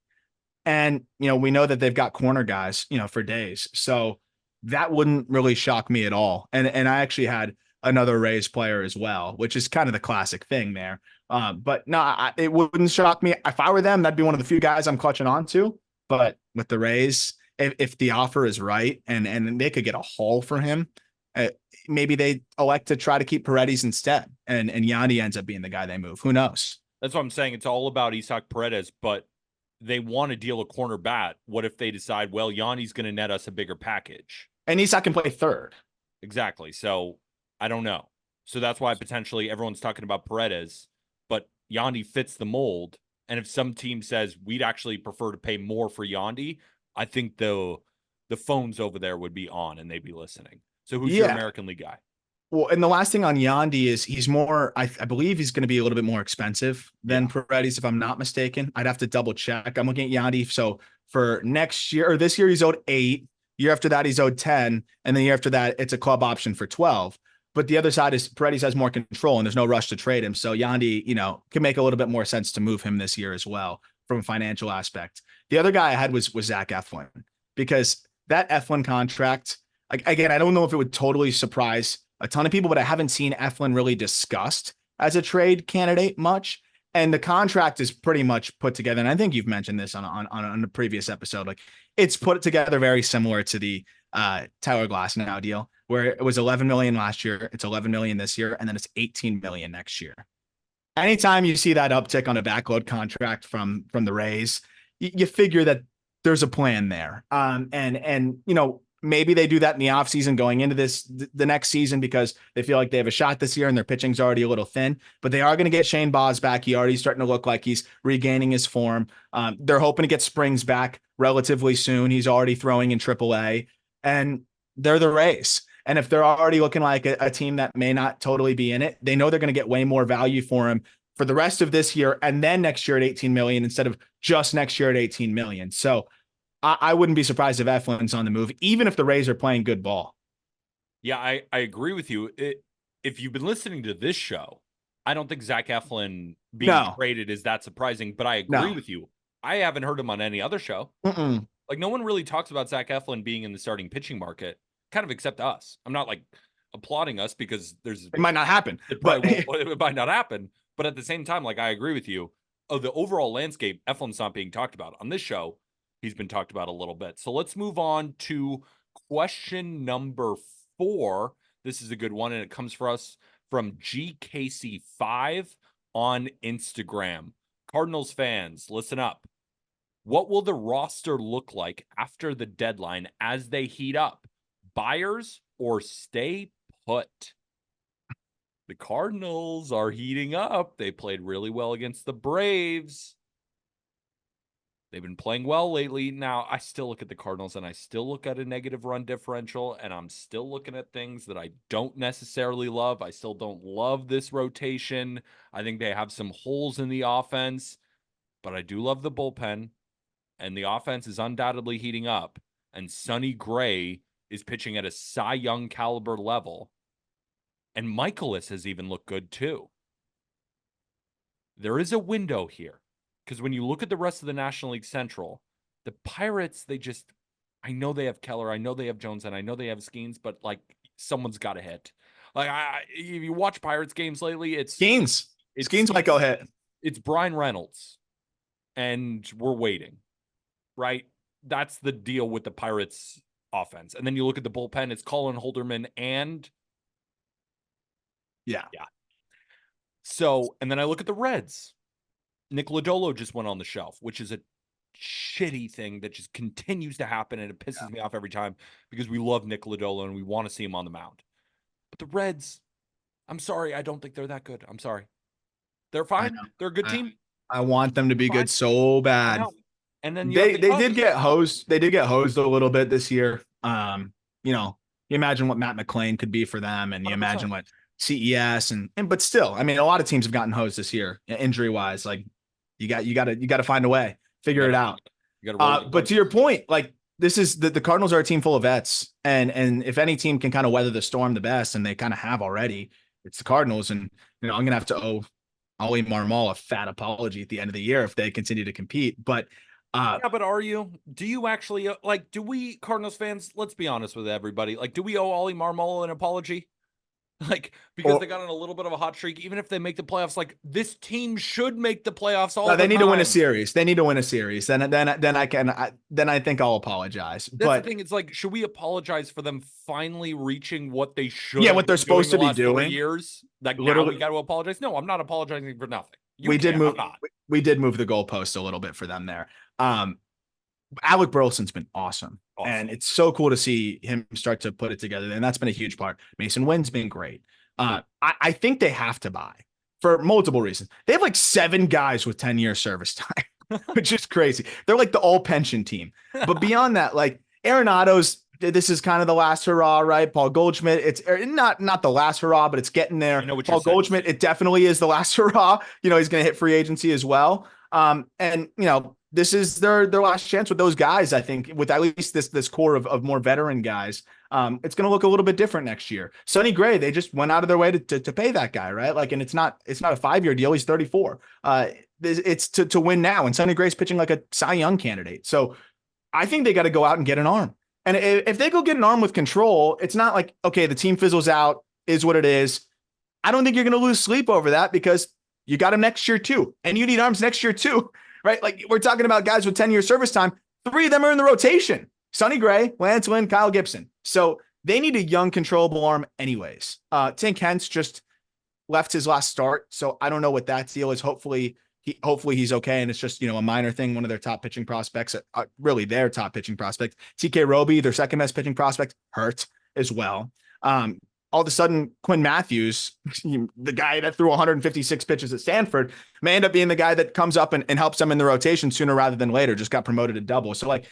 And, we know that they've got corner guys, for days. So that wouldn't really shock me at all. And I actually had another Rays player as well, which is kind of the classic thing there. But no, it wouldn't shock me. If I were them, that'd be one of the few guys I'm clutching on to. But with the Rays, if the offer is right and they could get a haul for him, maybe they elect to try to keep Paredes instead. And Yandy ends up being the guy they move. Who knows? That's what I'm saying. It's all about Isaac Paredes, but they want to deal a corner bat. What if they decide, well, Yandy's going to net us a bigger package? And Isaac can play third. Exactly. So I don't know. So that's why potentially everyone's talking about Paredes, but Yandy fits the mold. And if some team says we'd actually prefer to pay more for Yandy, I think the phones over there would be on and they'd be listening. So who's your American League guy? Well, and the last thing on Yandy is he's more, I believe he's going to be a little bit more expensive than Paredes, if I'm not mistaken. I'd have to double check. I'm looking at Yandy. So for next year or this year, he's owed 8. Year after that, he's owed 10. And then year after that, it's a club option for 12. But the other side is Paredes has more control and there's no rush to trade him. So Yandy, can make a little bit more sense to move him this year as well from a financial aspect. The other guy I had was Zach Eflin, because that Eflin contract, again, I don't know if it would totally surprise a ton of people, but I haven't seen Eflin really discussed as a trade candidate much. And the contract is pretty much put together. And I think you've mentioned this on the previous episode. Like, it's put together very similar to the Tyler Glasnow deal, where it was 11 million last year. It's 11 million this year. And then it's 18 million next year. Anytime you see that uptick on a backload contract from the Rays, you figure that there's a plan there. And maybe they do that in the offseason going into the next season, because they feel like they have a shot this year and their pitching's already a little thin, but they are going to get Shane Baz back. He already starting to look like he's regaining his form. They're hoping to get Springs back relatively soon. He's already throwing in AAA, and they're the Rays. And if they're already looking like a team that may not totally be in it, they know they're going to get way more value for him for the rest of this year and then next year at 18 million instead of just next year at 18 million. So I wouldn't be surprised if Eflin's on the move, even if the Rays are playing good ball. Yeah, I agree with you. If you've been listening to this show, I don't think Zach Eflin being traded is that surprising, but I agree with you. I haven't heard him on any other show. Like, no one really talks about Zach Eflin being in the starting pitching market, kind of except us. I'm not like applauding us because it might not happen. It might not happen. But at the same time, like, I agree with you. Oh, the overall landscape, Eflin's not being talked about on this show. He's been talked about a little bit. So let's move on to question number 4. This is a good one, and it comes for us from GKC5 on Instagram. Cardinals fans, listen up. What will the roster look like after the deadline as they heat up? Buyers or stay put? The Cardinals are heating up. They played really well against the Braves. They've been playing well lately. Now, I still look at the Cardinals and I still look at a negative run differential, and I'm still looking at things that I don't necessarily love. I still don't love this rotation. I think they have some holes in the offense, but I do love the bullpen, and the offense is undoubtedly heating up. And Sonny Gray is pitching at a Cy Young caliber level. And Michaelis has even looked good too. There is a window here. Because when you look at the rest of the National League Central, the Pirates, I know they have Keller, I know they have Jones, and I know they have Skeens, but like someone's got to hit. Like if you watch Pirates games lately, it's Skeens might go hit. It's Brian Reynolds, and we're waiting, right? That's the deal with the Pirates offense. And then you look at the bullpen, it's Colin Holderman and yeah. So, and then I look at the Reds. Nick Lodolo just went on the shelf, which is a shitty thing that just continues to happen, and it pisses me off every time because we love Nick Lodolo and we want to see him on the mound. But the Reds, I'm sorry, I don't think they're that good. I'm sorry. They're fine. They're a good team. I want them to be good so bad. And then they did get hosed. They did get hosed a little bit this year. You imagine what Matt McClain could be for them, and you 100%. Imagine what CES but still, I mean, a lot of teams have gotten hosed this year, injury wise. Like you got to find a way, figure it out. But to your point, like this is the Cardinals are a team full of vets, and if any team can kind of weather the storm the best, and they kind of have already, it's the Cardinals. And I'm gonna have to owe Ollie Marmol a fat apology at the end of the year if they continue to compete. But but do you actually do we Cardinals fans, let's be honest with everybody, like do we owe Ollie Marmol an apology? Because they got on a little bit of a hot streak, even if they make the playoffs, like this team should make the playoffs all the time. They need to win a series. Then I think I'll apologize. That's the thing. It's like, should we apologize for them finally reaching what they should? Yeah, what they're supposed to be doing. 3 years. Like literally, now we got to apologize. No, I'm not apologizing for nothing. We did move the goalpost a little bit for them there. Alec Burleson's been awesome. And it's so cool to see him start to put it together. And that's been a huge part. Mason Wynn's been great. I think they have to buy for multiple reasons. They have like 7 guys with 10-year service time, which is crazy. They're like the all pension team. But beyond that, like Arenado's, this is kind of the last hurrah, right? Paul Goldschmidt, it's not the last hurrah, but it's getting there. Paul Goldschmidt, it definitely is the last hurrah. He's going to hit free agency as well. And this is their last chance with those guys. I think with at least this core of more veteran guys, it's going to look a little bit different next year. Sonny Gray, they just went out of their way to pay that guy, right? Like, and it's not a 5-year deal. He's 34. It's to win now. And Sonny Gray's pitching like a Cy Young candidate. So I think they got to go out and get an arm. And if they go get an arm with control, it's not like, okay, the team fizzles out, is what it is. I don't think you're going to lose sleep over that because you got him next year too. And you need arms next year too. Right? Like we're talking about guys with 10-year service time. 3 of them are in the rotation. Sonny Gray, Lance Lynn, Kyle Gibson. So they need a young, controllable arm anyways. Tink Hence just left his last start. So I don't know what that deal is. Hopefully he's okay. And it's just, a minor thing. One of their top pitching prospects, really their top pitching prospect, TK Roby, their second best pitching prospect, hurt as well. All of a sudden, Quinn Matthews, the guy that threw 156 pitches at Stanford, may end up being the guy that comes up and helps them in the rotation sooner rather than later, just got promoted to double. So, like,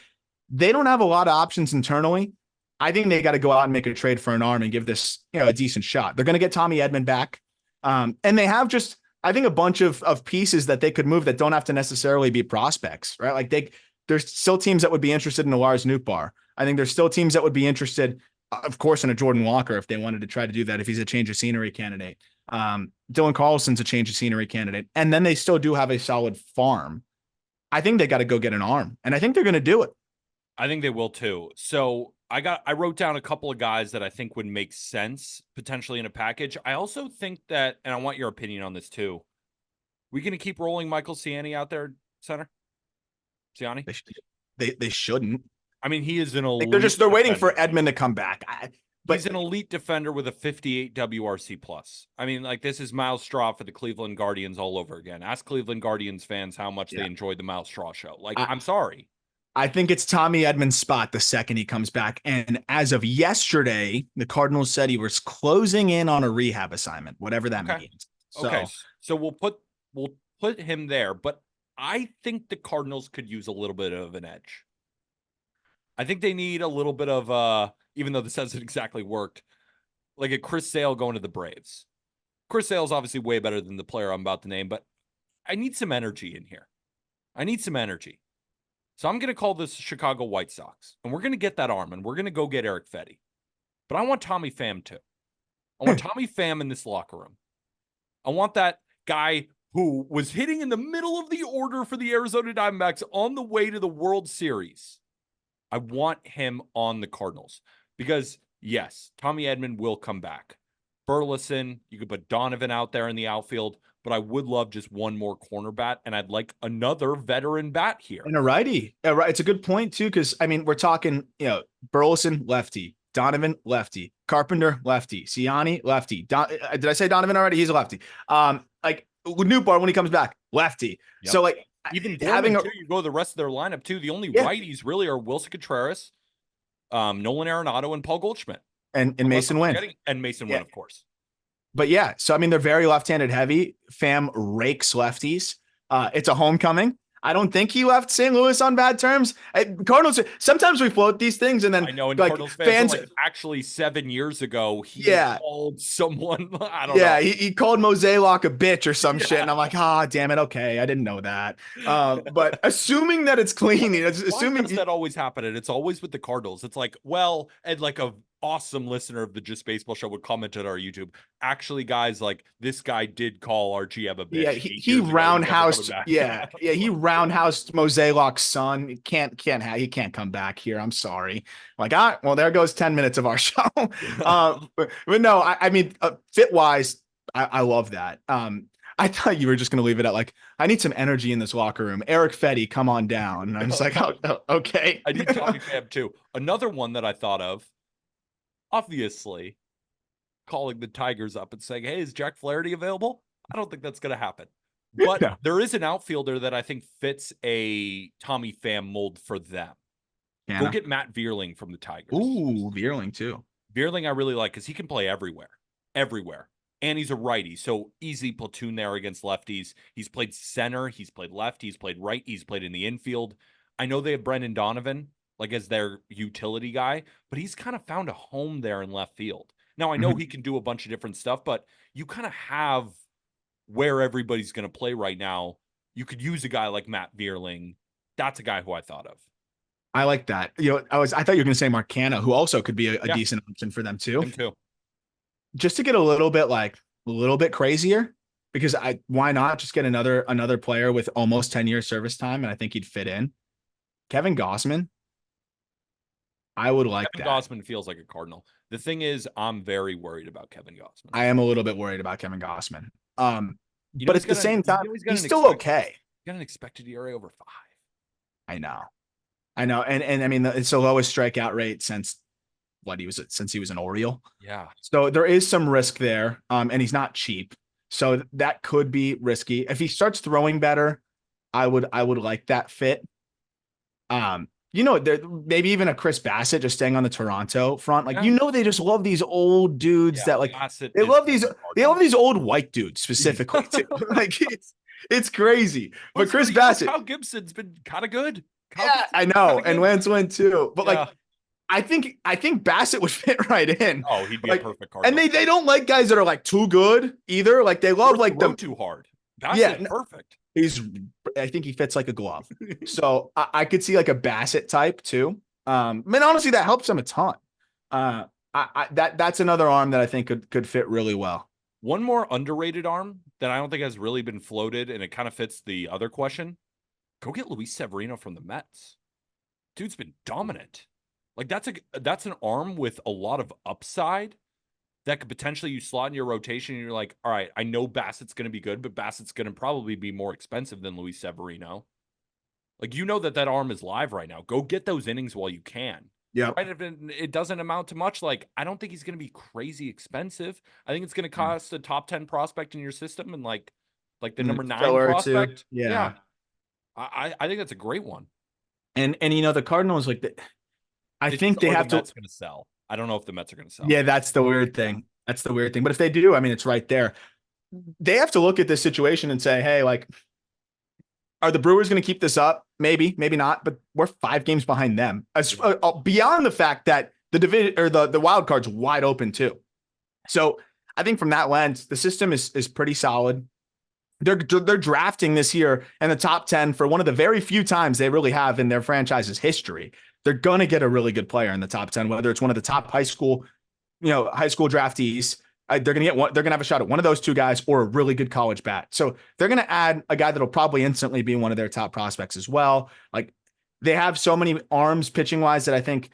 they don't have a lot of options internally. I think they got to go out and make a trade for an arm and give this, a decent shot. They're going to get Tommy Edman back. And they have just, I think, a bunch of pieces that they could move that don't have to necessarily be prospects, right? Like, there's still teams that would be interested in Lars Nootbaar. I think there's still teams that would be interested, of course, in a Jordan Walker, if they wanted to try to do that, if he's a change of scenery candidate. Dylan Carlson's a change of scenery candidate. And then they still do have a solid farm. I think they got to go get an arm, and I think they're going to do it. I think they will too. So I wrote down a couple of guys that I think would make sense potentially in a package. I also think that, and I want your opinion on this too, we going to keep rolling Michael Ciani out there, center? Ciani? They shouldn't. I mean, he is an elite. They're waiting for Edman to come back. But he's an elite defender with a 58 WRC plus. I mean, like, this is Miles Straw for the Cleveland Guardians all over again. Ask Cleveland Guardians fans how much they enjoyed the Miles Straw show. Like, I'm sorry. I think it's Tommy Edman's spot the second he comes back. And as of yesterday, the Cardinals said he was closing in on a rehab assignment, whatever that means. So we'll put him there. But I think the Cardinals could use a little bit of an edge. I think they need a little bit of even though this hasn't exactly worked, like a Chris Sale going to the Braves. Chris Sale is obviously way better than the player I'm about to name, but I need some energy in here. I need some energy. So I'm going to call this Chicago White Sox, and we're going to get that arm, and we're going to go get Eric Fetty. But I want Tommy Pham too. I want Tommy Pham in this locker room. I want that guy who was hitting in the middle of the order for the Arizona Diamondbacks on the way to the World Series. I want him on the Cardinals because, yes, Tommy Edman will come back. Burleson, you could put Donovan out there in the outfield, but I would love just one more corner bat, and I'd like another veteran bat here. And a righty. It's a good point, too, because, I mean, we're talking, Burleson, lefty. Donovan, lefty. Carpenter, lefty. Siani, lefty. Did I say Donovan already? He's a lefty. Like, Newbar, when he comes back, lefty. Yep. So, like, even having you go the rest of their lineup, too. The only righties really are Wilson Contreras, Nolan Arenado, and Paul Goldschmidt. And Mason Wynn. And Mason Wynn, of course. But yeah, so I mean, they're very left-handed heavy. Pham rakes lefties. It's a homecoming. I don't think he left St. Louis on bad terms. Cardinals, sometimes we float these things and then I know, and like Cardinals fans actually 7 years ago, he called someone, I don't know. Yeah, he called Mozeliak a bitch or some shit. And I'm like, damn it. Okay, I didn't know that. But assuming that it's clean, assuming that always happened, and it's always with the Cardinals. It's like, well, and like a awesome listener of the Just Baseball Show would comment at our YouTube. Actually, guys, like this guy did call our GM a bitch. Yeah, he roundhoused. He roundhoused Mozeliak's son. He can't come back here. I'm sorry. Like, well, there goes 10 minutes of our show. But no, I mean, fit wise, I love that. I thought you were just going to leave it at like, I need some energy in this locker room. Eric Fetty, come on down. And I'm just like, okay. I need Tommy Pham too. Another one that I thought of, obviously, calling the Tigers up and saying, hey, is Jack Flaherty available? I don't think that's going to happen. But there is an outfielder that I think fits a Tommy Pham mold for them. Go get Matt Vierling from the Tigers. Ooh, Vierling too. Vierling I really like because he can play everywhere. And he's a righty, so easy platoon there against lefties. He's played center, he's played left, he's played right, he's played in the infield. I know they have Brendan Donovan, like as their utility guy, but he's kind of found a home there in left field. Now, I know he can do a bunch of different stuff, but you kind of have where everybody's going to play right now. You could use a guy like Matt Vierling. That's a guy who I thought of. I like that. I thought you were going to say Mark Canha, who also could be a decent option for them too. Him too. Just to get a little bit crazier, because why not just get another player with almost 10 years service time, and I think he'd fit in. Kevin Gausman. I would like Kevin that. Gausman feels like a Cardinal. The thing is, I'm very worried about Kevin Gausman. I am a little bit worried about Kevin Gausman. But at the same time, he's still okay. He's got an expected ERA over 5. I know. And I mean, it's the lowest strikeout rate since he was an Oriole. Yeah. So there is some risk there. And he's not cheap. So that could be risky. If he starts throwing better, I would like that fit. Maybe even a Chris Bassett just staying on the Toronto front. Like, they just love these old dudes that like, they love these old white dudes specifically too. Like it's crazy. But Chris Bassett, Kyle Gibson's been kind of good. I know. And Lance Lynn too. But like, I think Bassett would fit right in. Oh, he'd be a perfect card. And they don't like guys that are like too good either. Like they love like them too hard. Bassett, perfect. I think he fits like a glove. So I could see like a Bassett type too. Honestly, that helps him a ton. That's another arm that I think could fit really well. One more underrated arm that I don't think has really been floated, and it kind of fits the other question. Go get Luis Severino from the Mets. Dude's been dominant. Like that's an arm with a lot of upside that could potentially you slot in your rotation. And you're like, all right, I know Bassett's going to be good, but Bassett's going to probably be more expensive than Luis Severino. Like, that arm is live right now. Go get those innings while you can. Yeah. Right. If it doesn't amount to much, like, I don't think he's going to be crazy expensive. I think it's going to cost a top 10 prospect in your system and like the number 9 prospect. Yeah. I think that's a great one. And the Cardinals, like, I think they have to. Mets going to sell. I don't know if the Mets are going to sell. Yeah, that's the weird thing. But if they do, I mean, it's right there. They have to look at this situation and say, hey, like, Are the Brewers going to keep this up? Maybe, maybe not, but we're 5 games behind them. As beyond the fact that the division or the wild card's wide open too. So I think from that lens, the system is pretty solid. They're drafting this year in the top 10 for one of the very few times they really have in their franchise's history. They're going to get a really good player in the top 10, whether it's one of the top high school draftees. They're going to get one. They're going to have a shot at one of those two guys or a really good college bat. So they're going to add a guy that'll probably instantly be one of their top prospects as well. Like they have so many arms pitching wise that I think,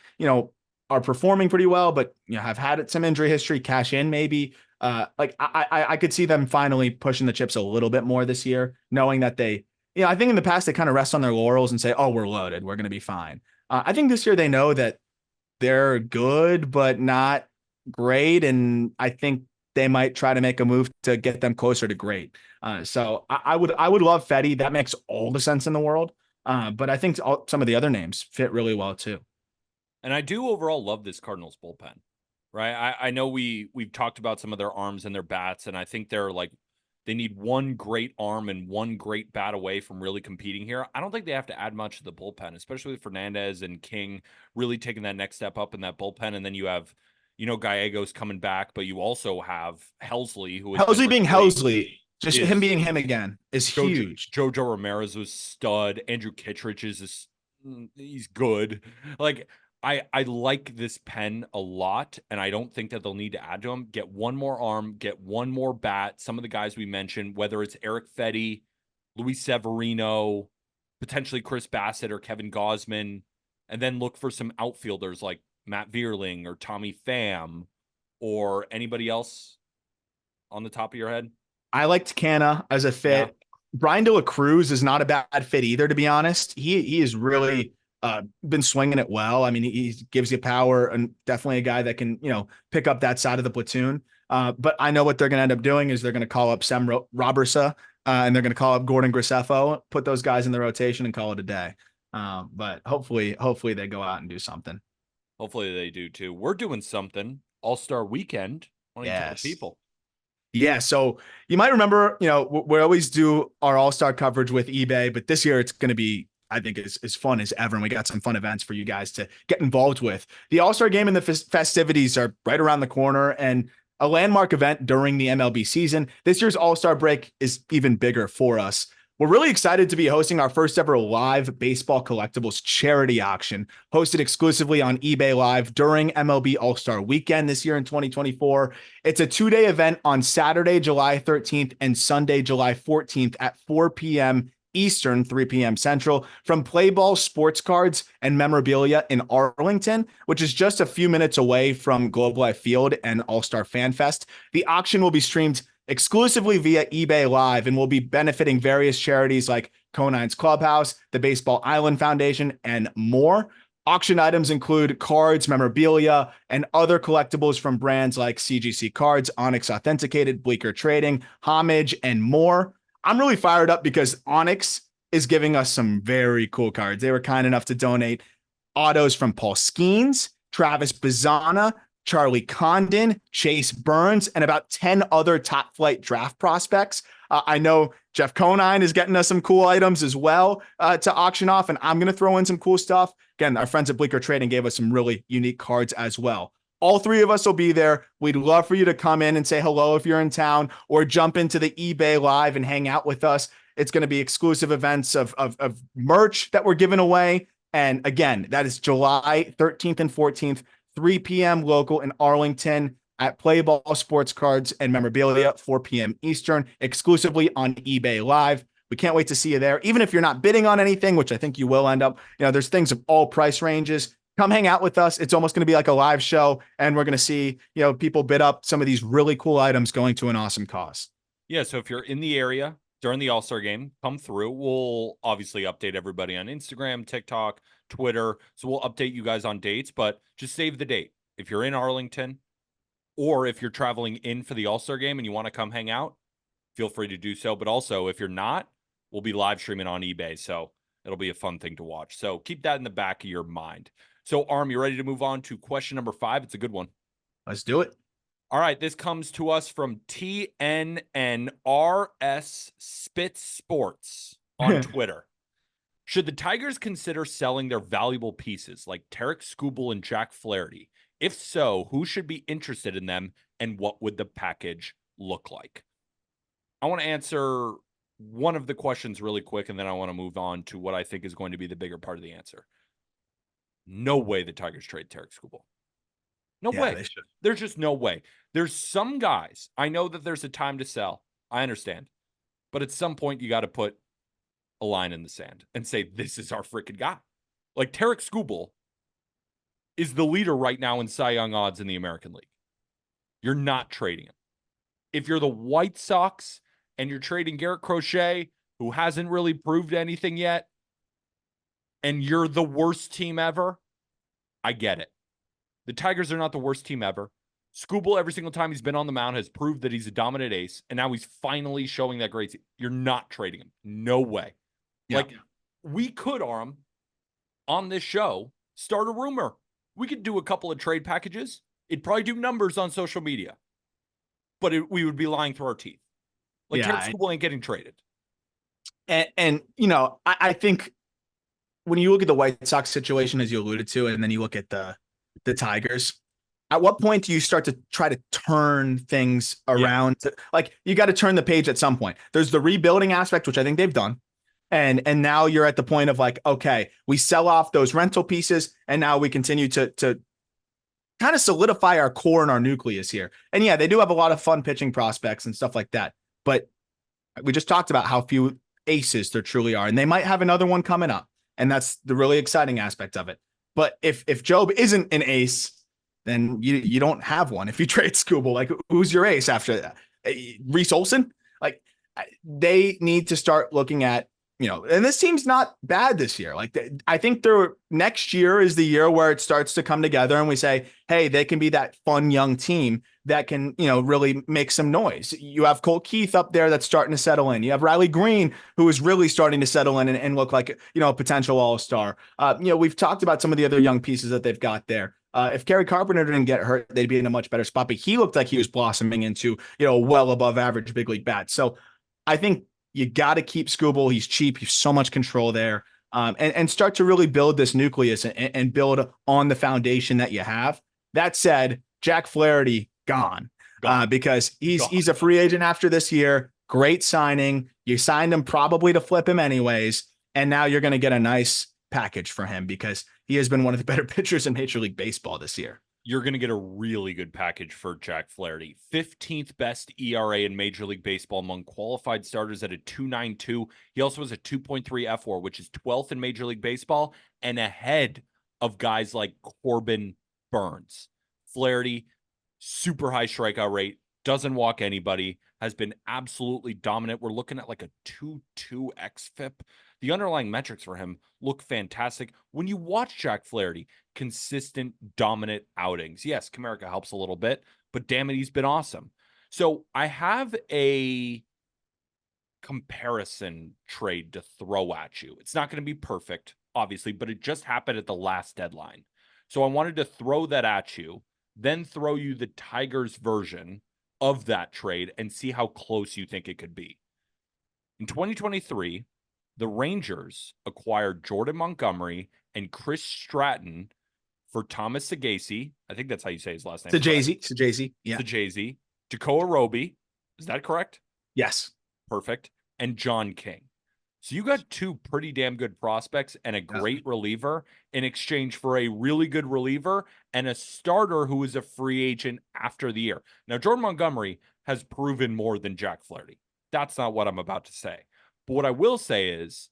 are performing pretty well, but have had some injury history, cash in maybe. I could see them finally pushing the chips a little bit more this year, knowing that they, I think in the past they kind of rest on their laurels and say, oh, we're loaded, we're going to be fine. I think this year they know that they're good, but not great. And I think they might try to make a move to get them closer to great. So I would love Fetty. That makes all the sense in the world. But I think some of the other names fit really well too. And I do overall love this Cardinals bullpen, right? I know we've talked about some of their arms and their bats, and I think they need one great arm and one great bat away from really competing here. I don't think they have to add much to the bullpen, especially with Fernandez and King really taking that next step up in that bullpen. And then you have, Gallegos coming back, but you also have Helsley, who is Helsley being Helsley. Just him being him again is huge. Jojo Ramirez was stud. Andrew Kittredge he's good. Like, I like this pen a lot, and I don't think that they'll need to add to him. Get one more arm, get one more bat. Some of the guys we mentioned, whether it's Eric Fetty, Luis Severino, potentially Chris Bassett or Kevin Gausman, and then look for some outfielders like Matt Vierling or Tommy Pham or anybody else on the top of your head. I liked Canna as a fit. Yeah. Brian De La Cruz is not a bad fit either, to be honest. He is really been swinging it well. I mean, he gives you power and definitely a guy that can, pick up that side of the platoon. But I know what they're going to end up doing is they're going to call up Sam Robertsa and they're going to call up Gordon Graceffo, put those guys in the rotation and call it a day. But hopefully they go out and do something. Hopefully they do too. We're doing something All-Star Weekend. Why don't you tell the people? Yeah, so you might remember, we always do our All-Star coverage with eBay, but this year it's going to be, I think, as fun as ever, and we got some fun events for you guys to get involved with. The All-Star Game and the festivities are right around the corner, and a landmark event during the MLB season. This year's All-Star break is even bigger for us. We're really excited to be hosting our first ever live baseball collectibles charity auction, hosted exclusively on eBay Live during MLB All-Star Weekend this year in 2024. It's a 2-day event on Saturday, July 13th and Sunday, July 14th at 4 p.m. Eastern, 3 p.m. Central, from Play Ball Sports Cards and Memorabilia in Arlington, which is just a few minutes away from Globe Life Field and All-Star Fan Fest. The auction will be streamed exclusively via eBay Live and will be benefiting various charities like Conine's Clubhouse, the Baseball Island Foundation, and more. Auction items include cards, memorabilia, and other collectibles from brands like CGC Cards, Onyx Authenticated, Bleecker Trading, Homage, and more. I'm really fired up because Onyx is giving us some very cool cards. They were kind enough to donate autos from Paul Skeens, Travis Bazzana, Charlie Condon, Chase Burns, and about 10 other top flight draft prospects. I know Jeff Conine is getting us some cool items as well to auction off, and I'm going to throw in some cool stuff. Again, our friends at Bleecker Trading gave us some really unique cards as well. All three of us will be there. We'd love for you to come in and say hello if you're in town, or jump into the eBay Live and hang out with us. It's going to be exclusive events of merch that we're giving away. And again, that is July 13th and 14th, 3 p.m. local in Arlington at Play Ball Sports Cards and Memorabilia, 4 p.m. Eastern, exclusively on eBay Live. We can't wait to see you there. Even if you're not bidding on anything, which I think you will end up, there's things of all price ranges. Come hang out with us. It's almost going to be like a live show, and we're going to see, people bid up some of these really cool items going to an awesome cause. Yeah. So if you're in the area during the All-Star game, come through. We'll obviously update everybody on Instagram, TikTok, Twitter. So we'll update you guys on dates, but just save the date. If you're in Arlington, or if you're traveling in for the All-Star game and you want to come hang out, feel free to do so. But also, if you're not, we'll be live streaming on eBay. So it'll be a fun thing to watch. So keep that in the back of your mind. So, Arm, you ready to move on to question number 5? It's a good one. Let's do it. All right. This comes to us from TNNRS Spitz Sports. on Twitter. Should the Tigers consider selling their valuable pieces like Tarek Skubal and Jack Flaherty? If so, who should be interested in them and what would the package look like? I want to answer one of the questions really quick, and then I want to move on to what I think is going to be the bigger part of the answer. No way the Tigers trade Tarek Skubal. No way. They should. There's just no way. There's some guys. I know that there's a time to sell. I understand. But at some point, you got to put a line in the sand and say, this is our freaking guy. Like Tarek Skubal is the leader right now in Cy Young odds in the American League. You're not trading him. If you're the White Sox and you're trading Garrett Crochet, who hasn't really proved anything yet, and you're the worst team ever, I get it. The Tigers are not the worst team ever. Skubal, every single time he's been on the mound, has proved that he's a dominant ace, and now he's finally showing that great. You're not trading him. No way. Yeah. Like, we could, Aram, on this show, start a rumor. We could do a couple of trade packages. It'd probably do numbers on social media. But we would be lying through our teeth. Like, Tarek Skubal ain't getting traded. And I think when you look at the White Sox situation, as you alluded to, and then you look at the Tigers, at what point do you start to try to turn things around? Like, you got to turn the page at some point. There's the rebuilding aspect, which I think they've done. And now you're at the point of like, okay, we sell off those rental pieces, and now we continue to kind of solidify our core and our nucleus here. And yeah, they do have a lot of fun pitching prospects and stuff like that. But we just talked about how few aces there truly are, and they might have another one coming up. And that's the really exciting aspect of it. But if Job isn't an ace, then you don't have one. If you trade Skubal, like, who's your ace after that? Reese Olson? Like, they need to start looking at, and this team's not bad this year. Like, I think next year is the year where it starts to come together and we say, hey, they can be that fun young team that can, really make some noise. You have Colt Keith up there that's starting to settle in. You have Riley Green, who is really starting to settle in and look like, a potential all-star. We've talked about some of the other young pieces that they've got there. If Kerry Carpenter didn't get hurt, they'd be in a much better spot, but he looked like he was blossoming into, well above average big league bat. So I think you got to keep Skubal. He's cheap. He's so much control there. And start to really build this nucleus and build on the foundation that you have. That said, Jack Flaherty gone. Because he's a free agent after this year. Great signing. You signed him probably to flip him anyways. And now you're going to get a nice package for him because he has been one of the better pitchers in Major League Baseball this year. You're going to get a really good package for Jack Flaherty. 15th best ERA in Major League Baseball among qualified starters at a 2.92. He also has a 2.3 F4, which is 12th in Major League Baseball and ahead of guys like Corbin Burns. Flaherty, super high strikeout rate, doesn't walk anybody, has been absolutely dominant. We're looking at like a 2.2 xFIP. The underlying metrics for him look fantastic. When you watch Jack Flaherty, consistent, dominant outings. Yes, Comerica helps a little bit, but damn it, he's been awesome. So I have a comparison trade to throw at you. It's not going to be perfect, obviously, but it just happened at the last deadline. So I wanted to throw that at you, then throw you the Tigers version of that trade and see how close you think it could be. In 2023, the Rangers acquired Jordan Montgomery and Chris Stratton for Thomas Sagasi. I think that's how you say his last name. Sagasi. Yeah. Sagasi. Jacoa Roby. Is that correct? Yes. Perfect. And John King. So you got two pretty damn good prospects and a great reliever in exchange for a really good reliever and a starter who is a free agent after the year. Now, Jordan Montgomery has proven more than Jack Flaherty. That's not what I'm about to say. But what I will say is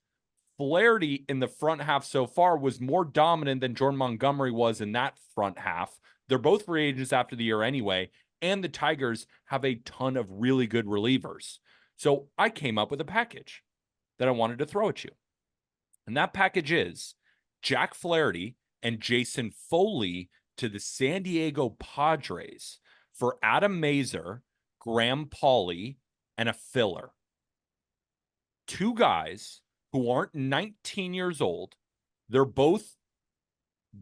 Flaherty in the front half so far was more dominant than Jordan Montgomery was in that front half. They're both free agents after the year anyway, and the Tigers have a ton of really good relievers. So I came up with a package that I wanted to throw at you. And that package is Jack Flaherty and Jason Foley to the San Diego Padres for Adam Mazur, Graham Pauley, and a filler. Two guys who aren't 19 years old. They're both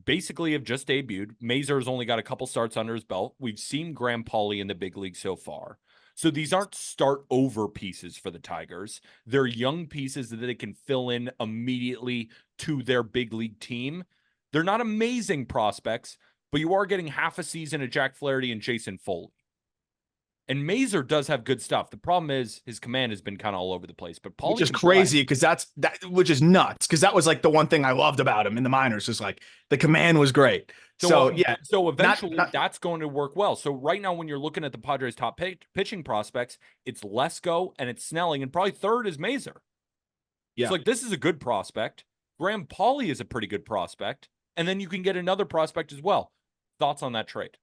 basically have just debuted. Mazur's only got a couple starts under his belt. We've seen Graham Pauley in the big league so far. So these aren't start over pieces for the Tigers. They're young pieces that they can fill in immediately to their big league team. They're not amazing prospects, but you are getting half a season of Jack Flaherty and Jason Foley. And Mazer does have good stuff. The problem is his command has been kind of all over the place. But which is crazy because which is nuts because that was like the one thing I loved about him in the minors is like the command was great. So yeah, so eventually that's going to work well. So right now, when you're looking at the Padres' top pitching prospects, it's Lesko and it's Snelling, and probably third is Mazer. Yeah, it's like this is a good prospect. Graham Pauley is a pretty good prospect, and then you can get another prospect as well. Thoughts on that trade?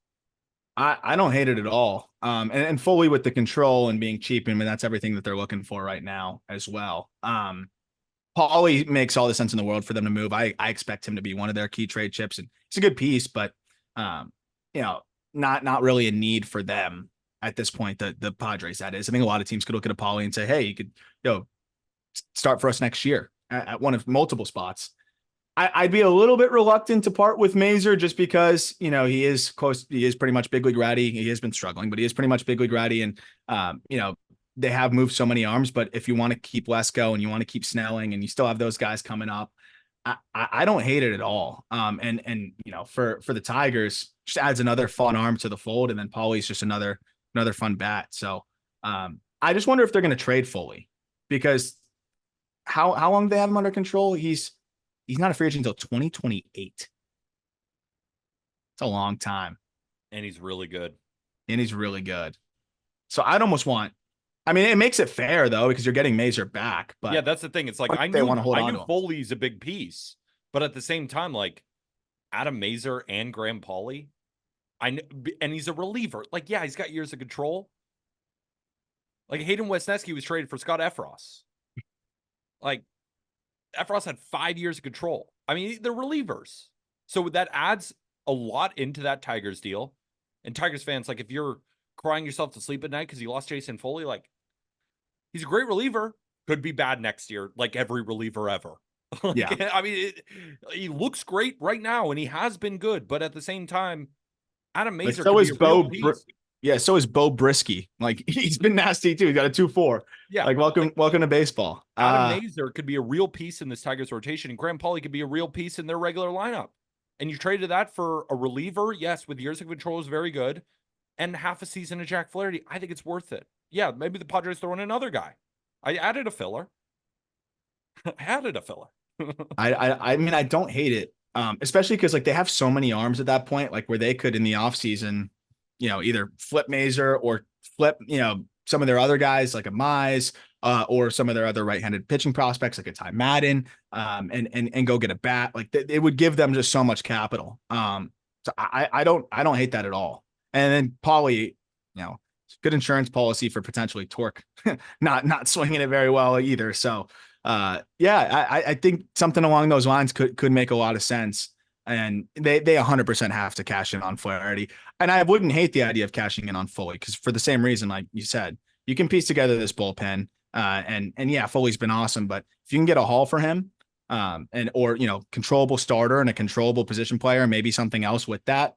I don't hate it at all. And Foley with the control and being cheap, I mean, that's everything that they're looking for right now as well. Paulie makes all the sense in the world for them to move. I expect him to be one of their key trade chips, and it's a good piece, but you know, not really a need for them at this point. The Padres, that is. I think a lot of teams could look at a Paulie and say, hey, you could start for us next year at one of multiple spots. I'd be a little bit reluctant to part with Mazer just because, he is close. He is pretty much big league ready. He has been struggling, but he is pretty much big league ready. And, they have moved so many arms, but if you want to keep Lesko and you want to keep Snelling and you still have those guys coming up, I don't hate it at all. And for the Tigers, just adds another fun arm to the fold. And then Paulie's just another fun bat. So I just wonder if they're going to trade Foley because how long do they have him under control? He's not a free agent until 2028. It's a long time. And he's really good. So I'd almost want, it makes it fair though, because you're getting Mazer back. But yeah, that's the thing. It's like I knew Foley's a big piece, but at the same time, like Adam Mazer and Graham Pauley, and he's a reliever. Like, yeah, he's got years of control. Like Hayden Wesneski was traded for Scott Effross. Like Effross had 5 years of control. I mean, they're relievers. So that adds a lot into that Tigers deal. And Tigers fans, like, if you're crying yourself to sleep at night because you lost Jason Foley, like, he's a great reliever. Could be bad next year, like every reliever ever. Yeah. I mean, he looks great right now, and he has been good. But at the same time, Adam Mazer. So is Bo. Yeah, so is Bo Brisky. Like, he's been nasty too. He got a 2.4. Yeah, like welcome to baseball. Adam Mazer could be a real piece in this Tigers rotation, and Graham Pauley could be a real piece in their regular lineup. And you traded that for a reliever, yes, with years of control is very good, and half a season of Jack Flaherty. I think it's worth it. Yeah, maybe the Padres throw in another guy. I added a filler. I mean, I don't hate it, especially because like they have so many arms at that point, like where they could in the offseason, either flip Mazer or flip, some of their other guys like a Mize, or some of their other right-handed pitching prospects like a Ty Madden, and go get a bat. Like it would give them just so much capital. So I don't hate that at all. And then Paulie, good insurance policy for potentially torque, not swinging it very well either. So I think something along those lines could make a lot of sense. And they 100% have to cash in on Flaherty. And I wouldn't hate the idea of cashing in on Foley because for the same reason, like you said, you can piece together this bullpen. And yeah, Foley's been awesome, but if you can get a haul for him, or controllable starter and a controllable position player, maybe something else with that,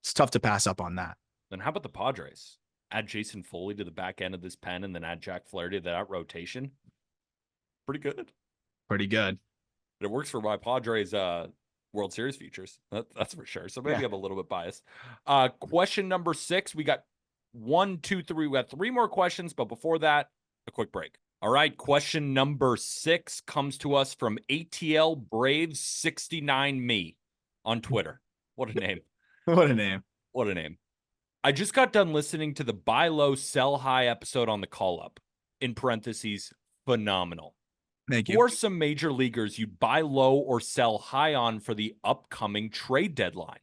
it's tough to pass up on that. Then how about the Padres? Add Jason Foley to the back end of this pen and then add Jack Flaherty to that rotation. Pretty good. But it works for my Padres World Series futures. That's for sure. So maybe I'm a little bit biased. Question number 6. We got 1, 2, 3. We got 3 more questions, but before that, a quick break. All right. Question number 6 comes to us from ATL Braves 69 Me on Twitter. What a name. What a name. I just got done listening to the buy low, sell high episode on the call up. In parentheses, phenomenal. Thank you. For some major leaguers you'd buy low or sell high on for the upcoming trade deadline.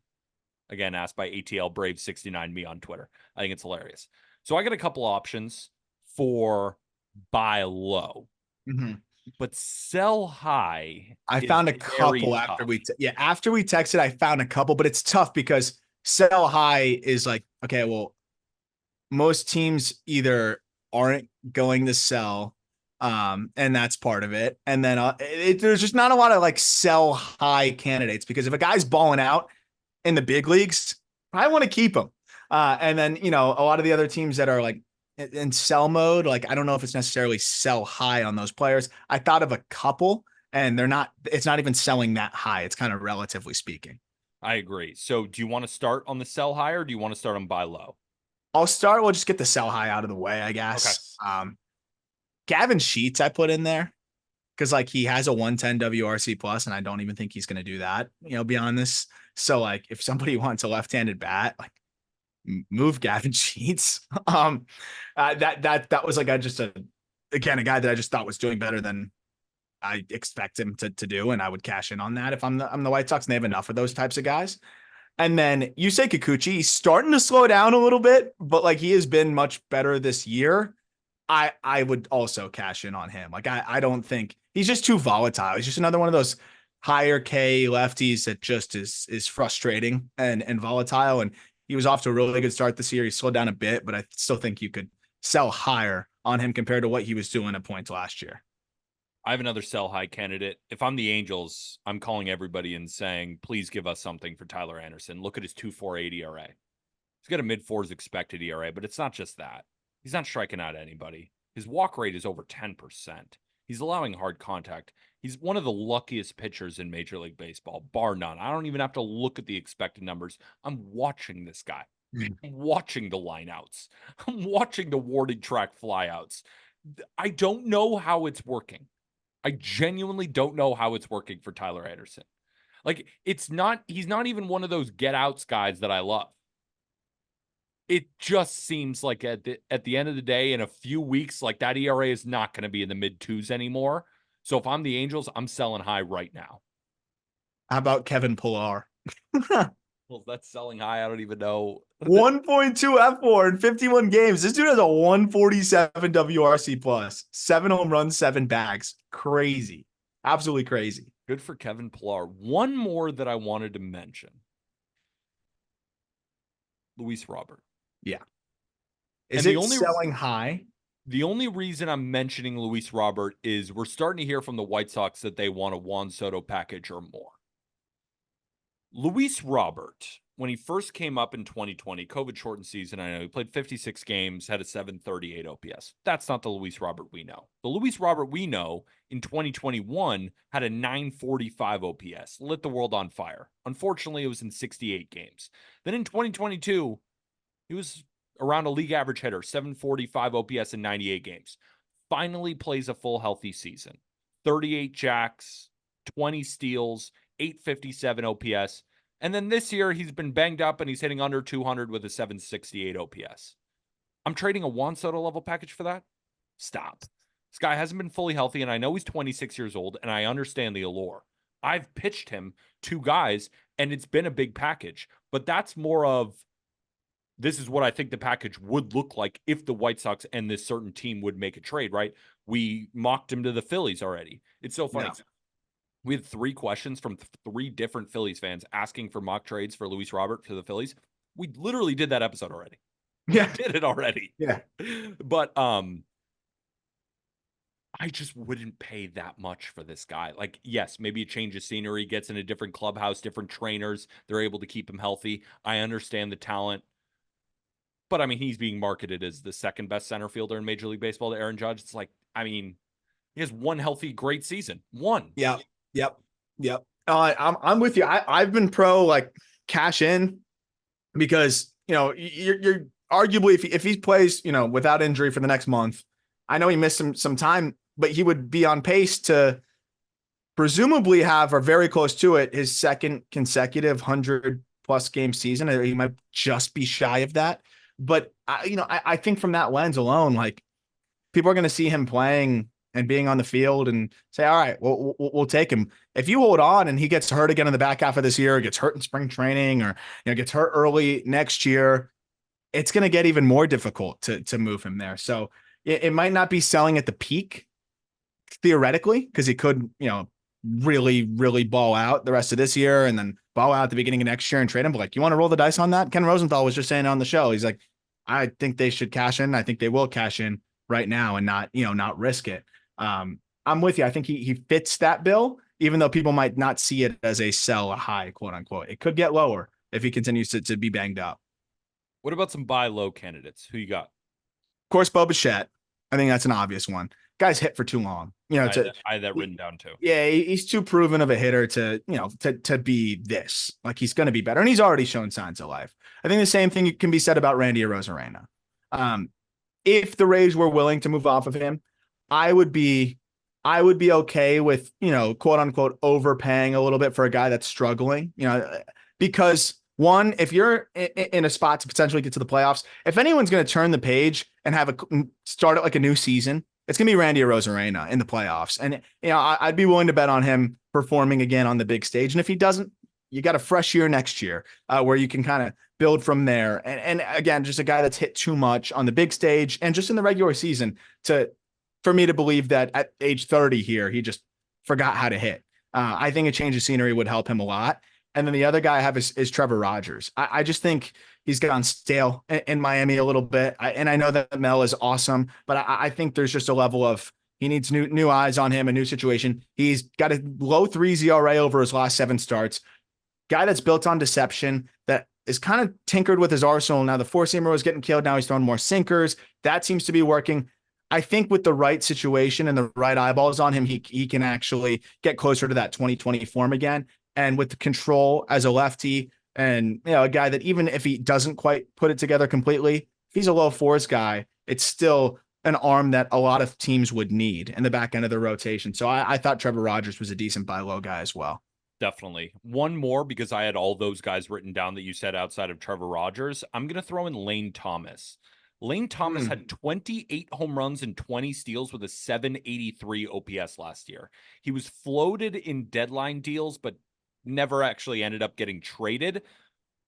Again, asked by ATL Brave 69 Me on Twitter. I think it's hilarious. So I got a couple options for buy low, but sell high. I found a couple after after we texted. I found a couple, but it's tough because sell high is like, okay, well, most teams either aren't going to sell. And that's part of it. And then there's just not a lot of like sell high candidates because if a guy's balling out in the big leagues, I want to keep him. And then, a lot of the other teams that are like, in sell mode. Like, I don't know if it's necessarily sell high on those players. I thought of a couple, and it's not even selling that high. It's kind of relatively speaking. I agree. So do you want to start on the sell high or do you want to start on buy low? We'll just get the sell high out of the way, I Okay. guess. Gavin Sheets, I put in there because like he has a 110 WRC plus, and I don't even think he's going to do that, beyond this. So like if somebody wants a left-handed bat, like move Gavin Sheets. That was like again, a guy that I just thought was doing better than I expect him to do, and I would cash in on that if I'm the White Sox, and they have enough of those types of guys. And then you say Kikuchi, he's starting to slow down a little bit, but like he has been much better this year. I would also cash in on him. Like I don't think he's just too volatile. He's just another one of those higher K lefties that just is frustrating and volatile. And he was off to a really good start this year. He slowed down a bit, but I still think you could sell higher on him compared to what he was doing at points last year. I have another sell high candidate. If I'm the Angels, I'm calling everybody and saying, please give us something for Tyler Anderson. Look at his 2.48 ERA. He's got a mid-fours expected ERA, but it's not just that. He's not striking out anybody. His walk rate is over 10%. He's allowing hard contact. He's one of the luckiest pitchers in Major League Baseball, bar none. I don't even have to look at the expected numbers. I'm watching this guy. I'm watching the lineouts. I'm watching the warning track flyouts. I don't know how it's working. I genuinely don't know how it's working for Tyler Anderson. Like, he's not even one of those get outs guys that I love. It just seems like at the end of the day, in a few weeks, like that ERA is not going to be in the mid twos anymore. So if I'm the Angels, I'm selling high right now. How about Kevin Pillar? Well, that's selling high. I don't even know. 1.2 F4 in 51 games. This dude has a 147 WRC plus, 7 home runs, 7 bags. Crazy. Absolutely crazy. Good for Kevin Pillar. One more that I wanted to mention. Luis Robert. Yeah. Is it only selling high? The only reason I'm mentioning Luis Robert is we're starting to hear from the White Sox that they want a Juan Soto package or more. Luis Robert, when he first came up in 2020, COVID shortened season, I know he played 56 games, had a 738 OPS. That's not the Luis Robert we know. The Luis Robert we know in 2021 had a 945 OPS, lit the world on fire. Unfortunately, it was in 68 games. Then in 2022, he was around a league average hitter, 745 OPS in 98 games. Finally plays a full healthy season. 38 jacks, 20 steals, 857 OPS. And then this year, he's been banged up and he's hitting under 200 with a 768 OPS. I'm trading a Juan Soto level package for that? Stop. This guy hasn't been fully healthy, and I know he's 26 years old, and I understand the allure. I've pitched him to guys, and it's been a big package. But that's more of, this is what I think the package would look like if the White Sox and this certain team would make a trade, right? We mocked him to the Phillies already. It's so funny. Yeah. We had 3 questions from 3 different Phillies fans asking for mock trades for Luis Robert to the Phillies. We literally did that episode already. Yeah. We did it already. Yeah. But I just wouldn't pay that much for this guy. Like, yes, maybe a change of scenery, gets in a different clubhouse, different trainers. They're able to keep him healthy. I understand the talent. But, I mean, he's being marketed as the second best center fielder in Major League Baseball to Aaron Judge. It's like, I mean, he has one healthy, great season. One. Yeah. Yep. I'm with you. I've been pro like cash in because, you're arguably if he plays, without injury for the next month, I know he missed some time, but he would be on pace to presumably have, or very close to it, his second consecutive 100+ game season. He might just be shy of that. But I think from that lens alone, like people are going to see him playing and being on the field and say, all right, we'll take him. If you hold on and he gets hurt again in the back half of this year, or gets hurt in spring training, or gets hurt early next year, it's going to get even more difficult to move him there. So it might not be selling at the peak theoretically, because he could, really, really ball out the rest of this year and then ball out at the beginning of next year and trade him. But like, you want to roll the dice on that? Ken Rosenthal was just saying on the show, he's like, I think they should cash in. I think they will cash in right now and not risk it. I'm with you. I think he fits that bill, even though people might not see it as a sell high, quote unquote. It could get lower if he continues to be banged up. What about some buy low candidates? Who you got? course, Bo Bichette. I think that's an obvious one. Guy's hit for too long. I had that written down too. Yeah, he's too proven of a hitter to be this. Like, he's going to be better, and he's already shown signs of life. I think the same thing can be said about Randy Arozarena. If the Rays were willing to move off of him, I would be okay with, quote unquote, overpaying a little bit for a guy that's struggling, because one, if you're in a spot to potentially get to the playoffs, if anyone's going to turn the page and start it like a new season, it's going to be Randy Arozarena in the playoffs. And, I'd be willing to bet on him performing again on the big stage. And if he doesn't, you got a fresh year next year where you can kind of build from there. And again, just a guy that's hit too much on the big stage and just in the regular season for me to believe that at age 30 here, he just forgot how to hit. I think a change of scenery would help him a lot. And then the other guy I have is Trevor Rogers. I just think he's gone stale in Miami a little bit. And I know that Mel is awesome, but I think there's just a level of, he needs new eyes on him, a new situation. He's got a low 3 ERA over his last 7 starts. Guy that's built on deception, that is kind of tinkered with his arsenal. Now the 4-seamer was getting killed. Now he's throwing more sinkers. That seems to be working. I think with the right situation and the right eyeballs on him, he can actually get closer to that 2020 form again. And with the control as a lefty and, a guy that even if he doesn't quite put it together completely, if he's a low 4s guy, it's still an arm that a lot of teams would need in the back end of their rotation. So I thought Trevor Rogers was a decent buy low guy as well. Definitely. One more, because I had all those guys written down that you said outside of Trevor Rogers. I'm going to throw in Lane Thomas. Lane Thomas had 28 home runs and 20 steals with a 783 OPS last year. He was floated in deadline deals, but never actually ended up getting traded.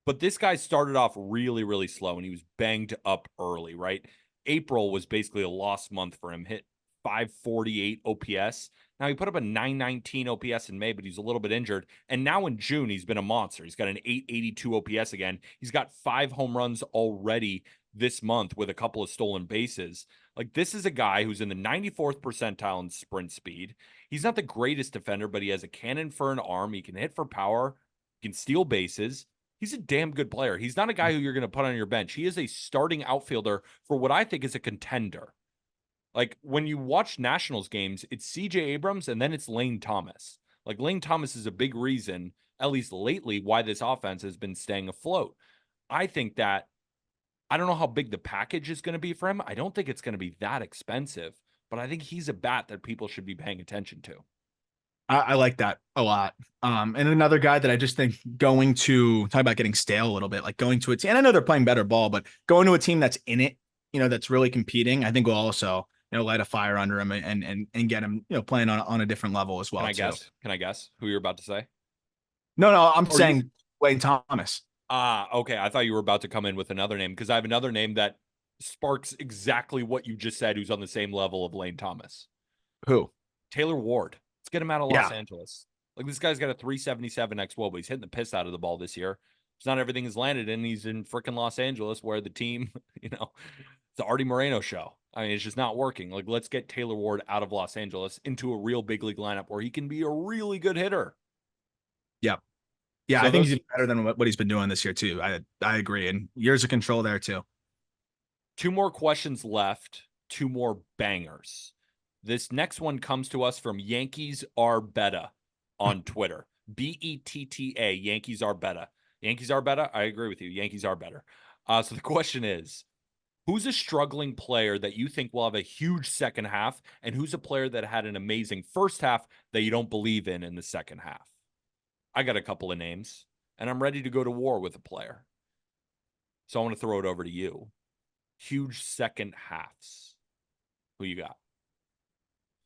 But this guy started off really, really slow, and he was banged up early, right? April was basically a lost month for him. Hit 548 OPS. Now, he put up a 919 OPS in May, but he's a little bit injured. And now in June, he's been a monster. He's got an 882 OPS again. He's got 5 home runs already this month with a couple of stolen bases. Like, this is a guy who's in the 94th percentile in sprint speed. He's not the greatest defender, but he has a cannon for an arm. He can hit for power. He can steal bases. He's a damn good player. He's not a guy who you're going to put on your bench. He is a starting outfielder for what I think is a contender. Like, when you watch Nationals games, it's CJ Abrams and then it's Lane Thomas. Like, Lane Thomas is a big reason, at least lately, why this offense has been staying afloat. I think that, I don't know how big the package is going to be for him. I don't think it's going to be that expensive, but I think he's a bat that people should be paying attention to. I like that a lot. And another guy that I just think going to talk about getting stale a little bit, like going to a team, and I know they're playing better ball, but going to a team that's in it, that's really competing, I think will also, light a fire under him and get him, playing on a different level as well. Can I guess who you're about to say? No, I'm saying Lane Thomas. Okay. I thought you were about to come in with another name, because I have another name that sparks exactly what you just said, who's on the same level of Lane Thomas. Who? Taylor Ward. Let's get him out of Los Angeles. Like, this guy's got a 377 XWOBA, but he's hitting the piss out of the ball this year. It's not everything is landed in. He's in freaking Los Angeles, where the team, it's the Artie Moreno show. I mean, it's just not working. Like, let's get Taylor Ward out of Los Angeles into a real big league lineup where he can be a really good hitter. Yep. Yeah, so I think he's better than what he's been doing this year, too. I agree. And years of control there, too. 2 more questions left. 2 more bangers. This next one comes to us from Yankees Are Betta on Twitter. BETTA, Yankees Are Betta. Yankees are better? I agree with you. Yankees are better. So the question is, who's a struggling player that you think will have a huge second half, and who's a player that had an amazing first half that you don't believe in the second half? I got a couple of names, and I'm ready to go to war with a player. So I want to throw it over to you. Huge second halves. Who you got?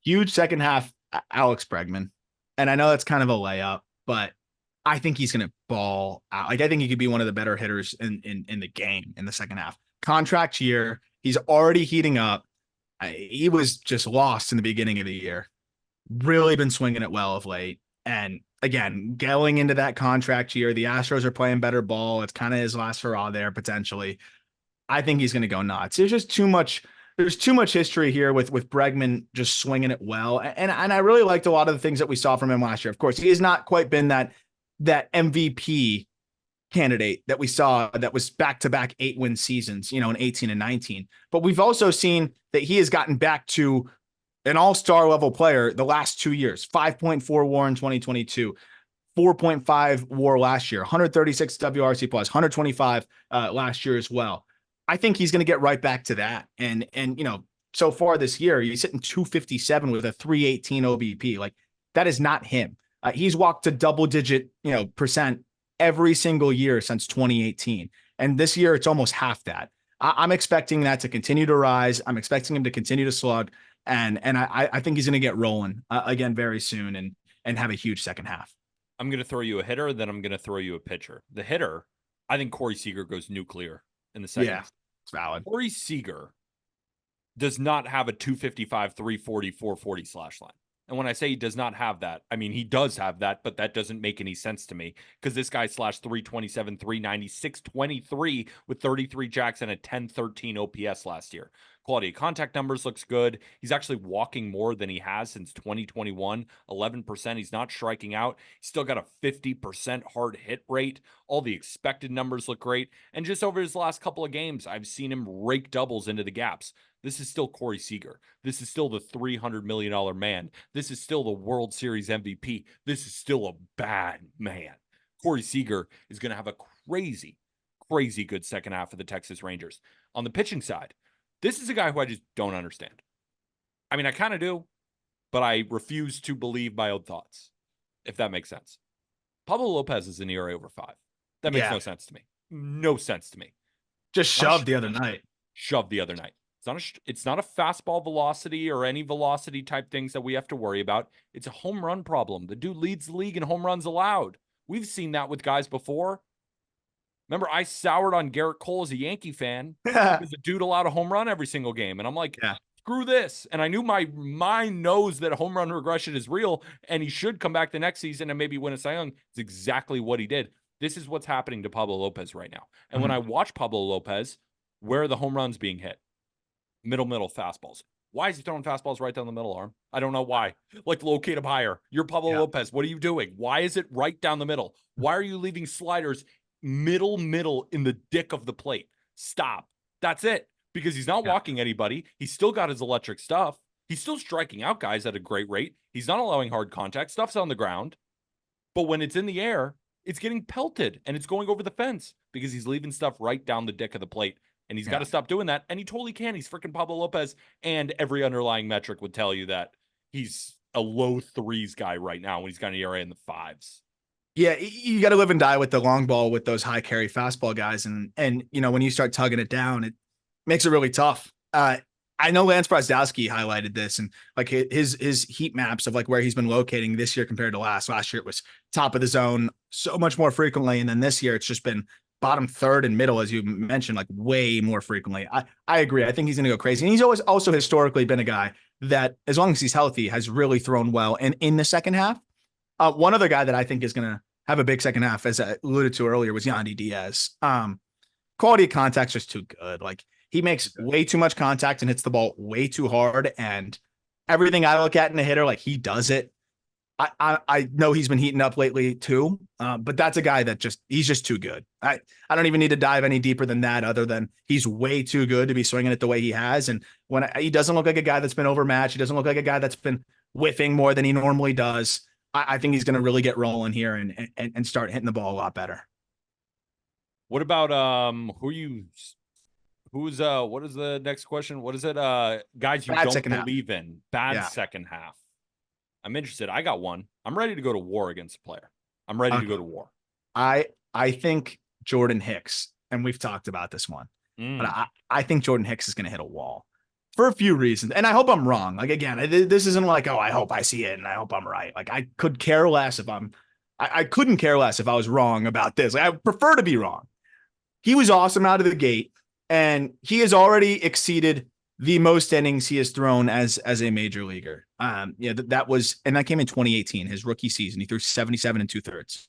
Huge second half, Alex Bregman. And I know that's kind of a layup, but I think he's going to ball out. Like, I think he could be one of the better hitters in the game in the second half. Contract year, he's already heating up. He was just lost in the beginning of the year. Really been swinging it well of late. And again, going into that contract year, the Astros are playing better ball. It's kind of his last hurrah there, potentially. I think he's going to go nuts. There's just too much. There's too much history here with Bregman just swinging it well. And I really liked a lot of the things that we saw from him last year. Of course, he has not quite been that MVP candidate that we saw that was back-to-back 8-win seasons, in 18 and 19. But we've also seen that he has gotten back to an all-star level player the last 2 years, 5.4 WAR in 2022, 4.5 WAR last year, 136 WRC plus, 125 last year as well. I think he's going to get right back to that. And so far this year, he's hitting 257 with a 318 OBP. Like, that is not him. He's walked to double-digit, percent every single year since 2018. And this year, it's almost half that. I'm expecting that to continue to rise. I'm expecting him to continue to slug. And I think he's going to get rolling again very soon and have a huge second half. I'm going to throw you a hitter, then I'm going to throw you a pitcher. The hitter, I think Corey Seager goes nuclear in the second. Yeah, it's valid. Corey Seager does not have a 255, 340, 440 slash line. And when I say he does not have that, I mean, he does have that, but that doesn't make any sense to me because this guy slashed 327, 390, 623 with 33 jacks and a 1013 OPS last year. Quality of contact numbers looks good. He's actually walking more than he has since 2021, 11%. He's not striking out. He's still got a 50% hard hit rate. All the expected numbers look great. And just over his last couple of games, I've seen him rake doubles into the gaps. This is still Corey Seager. This is still the $300 million man. This is still the World Series MVP. This is still a bad man. Corey Seager is going to have a crazy, crazy good second half of the Texas Rangers. On the pitching side, this is a guy who I just don't understand. I mean, I kind of do, but I refuse to believe my own thoughts, if that makes sense. Pablo Lopez is an ERA over 5. That makes no sense to me. No sense to me. Just shoved the other night. Shoved the other night. It's not a fastball velocity or any velocity type things that we have to worry about. It's a home run problem. The dude leads the league in home runs allowed. We've seen that with guys before. Remember, I soured on Garrett Cole as a Yankee fan because the dude allowed a home run every single game. And I'm like, screw this. And I knew my mind knows that home run regression is real and he should come back the next season and maybe win a Cy Young. It's exactly what he did. This is what's happening to Pablo Lopez right now. And when I watch Pablo Lopez, where are the home runs being hit? Middle fastballs. Why is he throwing fastballs right down the middle, Arm? I don't know why. Like, locate him higher. You're Pablo Lopez. What are you doing? Why is it right down the middle? Why are you leaving sliders middle in the dick of the plate? Stop. That's it. Because he's not walking anybody. He's still got his electric stuff. He's still striking out guys at a great rate. He's not allowing hard contact. Stuff's on the ground. But when it's in the air, it's getting pelted and it's going over the fence because he's leaving stuff right down the dick of the plate. And he's got to stop doing that. And he totally can. He's freaking Pablo Lopez. And every underlying metric would tell you that he's a low 3s guy right now when he's got an ERA in the 5s. Yeah, you got to live and die with the long ball with those high carry fastball guys. And when you start tugging it down, it makes it really tough. I know Lance Brozdowski highlighted this and like his heat maps of like where he's been locating this year compared to last. Last year, it was top of the zone so much more frequently. And then this year, it's just been bottom third and middle, as you mentioned, like way more frequently. I agree. I think he's going to go crazy. And he's always also historically been a guy that, as long as he's healthy, has really thrown well. And in the second half, one other guy that I think is going to have a big second half, as I alluded to earlier, was Yandy Diaz. Quality of contact's just too good. Like, he makes way too much contact and hits the ball way too hard. And everything I look at in a hitter, like, he does it. I know he's been heating up lately too, but that's a guy that he's just too good. I don't even need to dive any deeper than that, other than he's way too good to be swinging it the way he has. And he doesn't look like a guy that's been overmatched. He doesn't look like a guy that's been whiffing more than he normally does. I think he's going to really get rolling here and start hitting the ball a lot better. What about what is the next question? What is it? Guys you don't believe in. Bad second half. I'm interested. I got one. I'm ready to go to war against a player. I'm ready to go to war. I think Jordan Hicks, and we've talked about this one, but I think Jordan Hicks is going to hit a wall for a few reasons. And I hope I'm wrong. Like, again, this isn't like, oh, I hope I see it and I hope I'm right. Like, I could care less if I couldn't care less if I was wrong about this. Like, I prefer to be wrong. He was awesome out of the gate, and he has already exceeded the most innings he has thrown as a major leaguer. That came in 2018, his rookie season. He threw 77 2/3.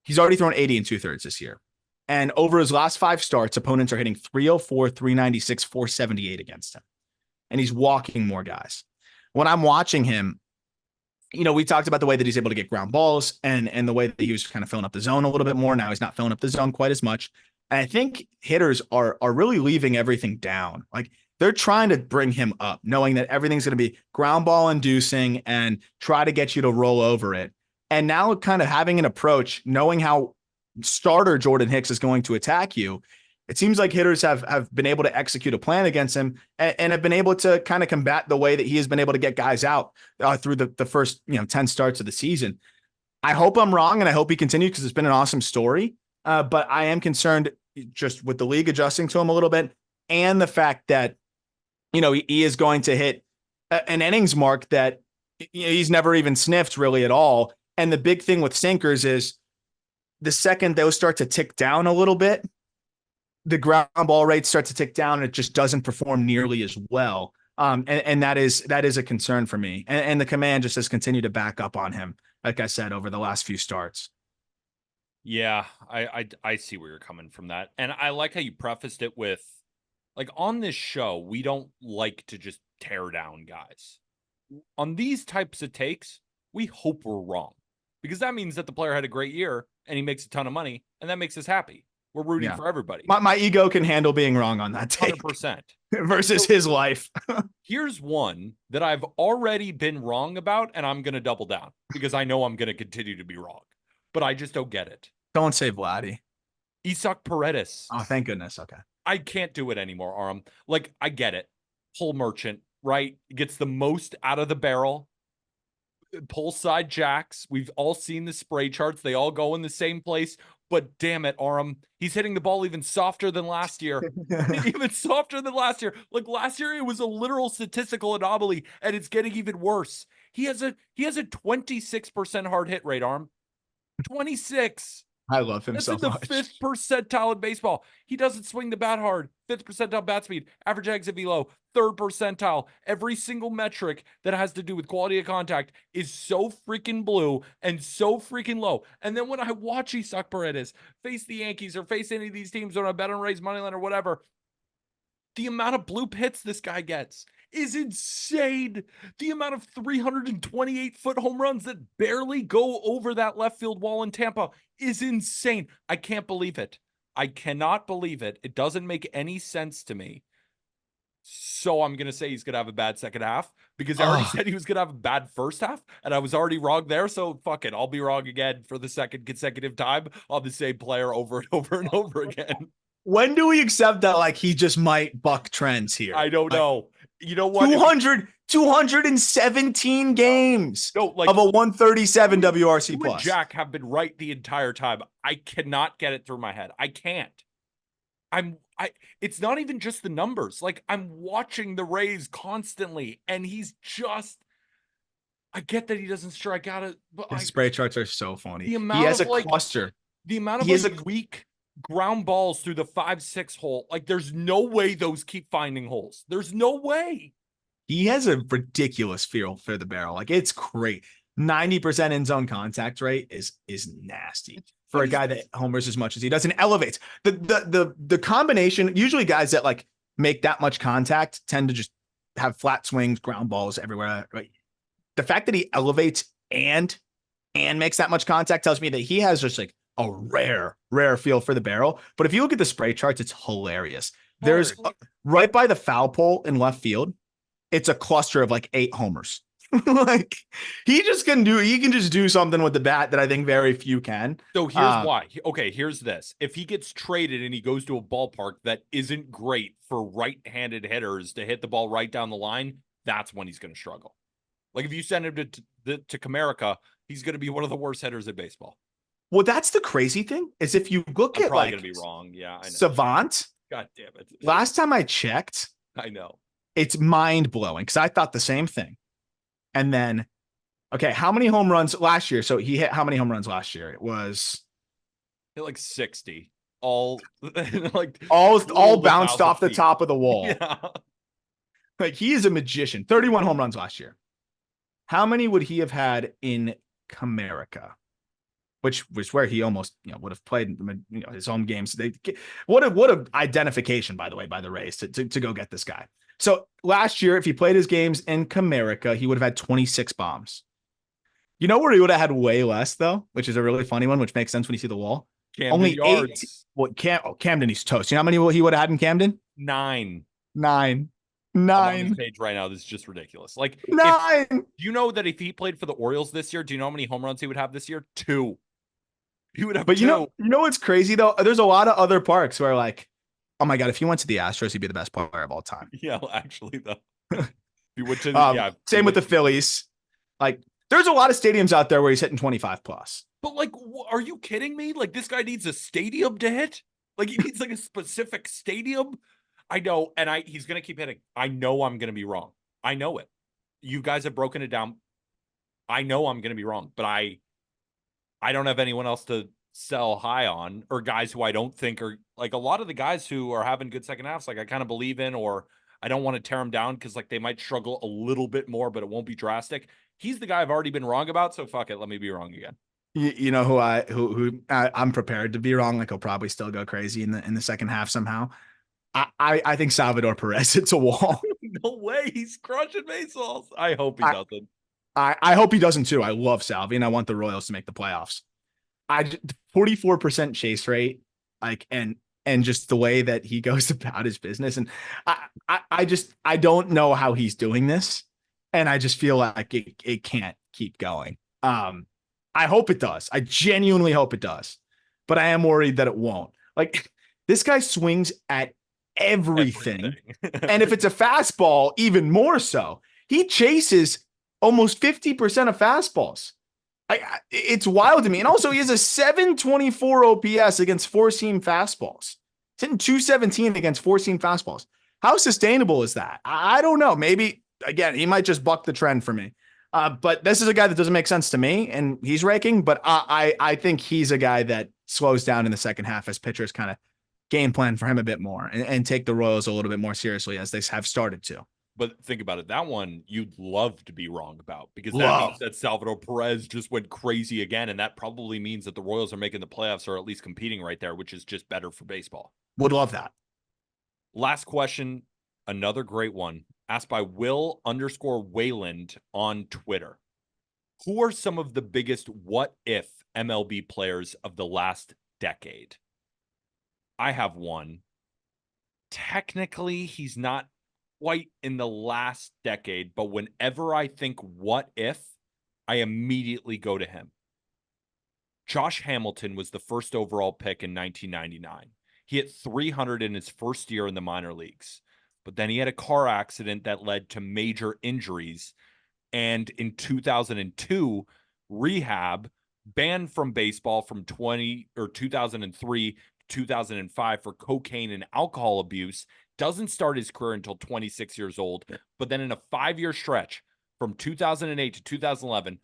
He's already thrown 80 2/3 this year. And over his last 5 starts, opponents are hitting 304, 396, 478 against him. And he's walking more guys. When I'm watching him, We talked about the way that he's able to get ground balls and the way that he was kind of filling up the zone a little bit more. Now he's not filling up the zone quite as much. And I think hitters are really leaving everything down. Like they're trying to bring him up, knowing that everything's going to be ground ball inducing and try to get you to roll over it. And now kind of having an approach, knowing how starter Jordan Hicks is going to attack you, it seems like hitters have been able to execute a plan against him and have been able to kind of combat the way that he has been able to get guys out through the first 10 starts of the season. I hope I'm wrong, and I hope he continues because it's been an awesome story. But I am concerned just with the league adjusting to him a little bit, and the fact that he is going to hit an innings mark that he's never even sniffed really at all. And the big thing with sinkers is the second those start to tick down a little bit, the ground ball rates start to tick down and it just doesn't perform nearly as well. And that is a concern for me. And the command just has continued to back up on him, like I said, over the last few starts. Yeah, I see where you're coming from that. And I like how you prefaced it with, like, on this show, we don't like to just tear down guys. On these types of takes, we hope we're wrong, because that means that the player had a great year and he makes a ton of money, and that makes us happy. We're rooting for everybody. My ego can handle being wrong on that take. 100%. Versus his life. Here's one that I've already been wrong about, and I'm going to double down because I know I'm going to continue to be wrong, but I just don't get it. Don't say Vladdy. Isaac Paredes. Oh, thank goodness. Okay. I can't do it anymore, Aram. Like, I get it. Pull merchant, right? Gets the most out of the barrel. Pull side jacks. We've all seen the spray charts. They all go in the same place. But damn it, Aram, he's hitting the ball even softer than last year. Even softer than last year. Like last year, it was a literal statistical anomaly, and it's getting even worse. He has a 26% hard hit rate, Aram. 26. I love him That's so in the much. 5th percentile in baseball. He doesn't swing the bat hard. 5th percentile bat speed, average exit velo, 3rd percentile. Every single metric that has to do with quality of contact is so freaking blue and so freaking low. And then when I watch Isaac Paredes face the Yankees or face any of these teams when I bet on Rays Moneyline or whatever, the amount of blue hits this guy gets is insane. The amount of 328-foot home runs that barely go over that left field wall in Tampa is insane. I can't believe it. I cannot believe it. It doesn't make any sense to me. So I'm going to say he's going to have a bad second half because I already said he was going to have a bad first half, and I was already wrong there. So fuck it. I'll be wrong again for the second consecutive time on the same player over and over and over again. When do we accept that, like, he just might buck trends here? I don't know. You know what? 217 games of a 137 WRC plus. Jack have been right the entire time. I cannot get it through my head. I can't. It's not even just the numbers. Like, I'm watching the Rays constantly, and he's just, I get that he doesn't strike out it, but his spray charts are so funny. He has a cluster. The amount of weak ground balls through the 5-6 hole. Like, there's no way those keep finding holes. There's no way. He has a ridiculous feel for the barrel. Like, it's great. 90% in zone contact rate is nasty for a guy that homers as much as he does and elevates. The combination, usually guys that like make that much contact tend to just have flat swings, ground balls everywhere. Right? The fact that he elevates and makes that much contact tells me that he has just like a rare feel for the barrel. But if you look at the spray charts, it's hilarious. There's right by the foul pole in left field, it's a cluster of like 8 homers. Like he can just do something with the bat that I think very few can. So here's why. Okay, here's this. If he gets traded and he goes to a ballpark that isn't great for right-handed hitters to hit the ball right down the line, that's when he's going to struggle. Like if you send him to Comerica, he's going to be one of the worst hitters in baseball. Well, that's the crazy thing is if you look at probably going to be wrong. Yeah, I know. Savant. God damn it. Last time I checked, I know. It's mind-blowing because I thought the same thing. And then, okay, how many home runs last year? So he hit how many home runs last year? It was hit like 60. All bounced off the top of the wall. Yeah. Like he is a magician. 31 home runs last year. How many would he have had in Comerica? Which was where he almost would have played his home games. What a identification, by the way, by the Rays to go get this guy. So last year, if he played his games in Comerica, he would have had 26 bombs. You know where he would have had way less though, which is a really funny one, which makes sense when you see the wall. Camden Only eight. Yards, What Camden, he's toast. You know how many he would have had in Camden? 9. Nine. I'm on this Nine. page right now. This is just ridiculous. Like, if Nine. do you know that if he played for the Orioles this year, do you know how many home runs he would have this year? 2. He would have But 2. you know what's crazy though? There's a lot of other parks where like, oh my God, if he went to the Astros, he'd be the best player of all time. Yeah, well, actually, though. If you went to, yeah. Same with the Phillies. Like, there's a lot of stadiums out there where he's hitting 25 plus. But, like, are you kidding me? Like, this guy needs a stadium to hit? Like, he needs, like, a specific stadium? I know, and he's going to keep hitting. I know I'm going to be wrong. I know it. You guys have broken it down. I know I'm going to be wrong, but I don't have anyone else to sell high on, or guys who I don't think are, like, a lot of the guys who are having good second halves, like, I kind of believe in, or I don't want to tear them down because, like, they might struggle a little bit more, but it won't be drastic. He's the guy I've already been wrong about, so fuck it. Let me be wrong again. You know I'm prepared to be wrong. Like, he'll probably still go crazy in the second half somehow. I think Salvador Perez hits a wall. No way. He's crushing baseballs. I hope he doesn't. I hope he doesn't too. I love Salvi and I want the Royals to make the playoffs. 44% chase rate, like, and just the way that he goes about his business. And I don't know how he's doing this. And I just feel like it can't keep going. I hope it does. I genuinely hope it does, but I am worried that it won't. Like, this guy swings at everything. And if it's a fastball, even more so. He chases almost 50% of fastballs. It's wild to me. And also, he has a 724 OPS against four-seam fastballs. He's hitting 217 against four-seam fastballs. How sustainable is that? I don't know. Maybe, again, he might just buck the trend for me. But this is a guy that doesn't make sense to me, and he's raking. But I think he's a guy that slows down in the second half as pitchers kind of game plan for him a bit more and take the Royals a little bit more seriously as they have started to. But think about it. That one you'd love to be wrong about, because that means that Salvador Perez just went crazy again. And that probably means that the Royals are making the playoffs, or at least competing right there, which is just better for baseball. Would love that. Last question. Another great one asked by Will_Wayland on Twitter. Who are some of the biggest what if MLB players of the last decade? I have one. Technically, he's not quite in the last decade, but whenever I think what if, I immediately go to him. Josh Hamilton was the first overall pick in 1999. He hit 300 in his first year in the minor leagues, but then he had a car accident that led to major injuries. And in 2002, rehab, banned from baseball from 2003, 2005 for cocaine and alcohol abuse, doesn't start his career until 26 years old. But then in a 5-year stretch from 2008 to 2011,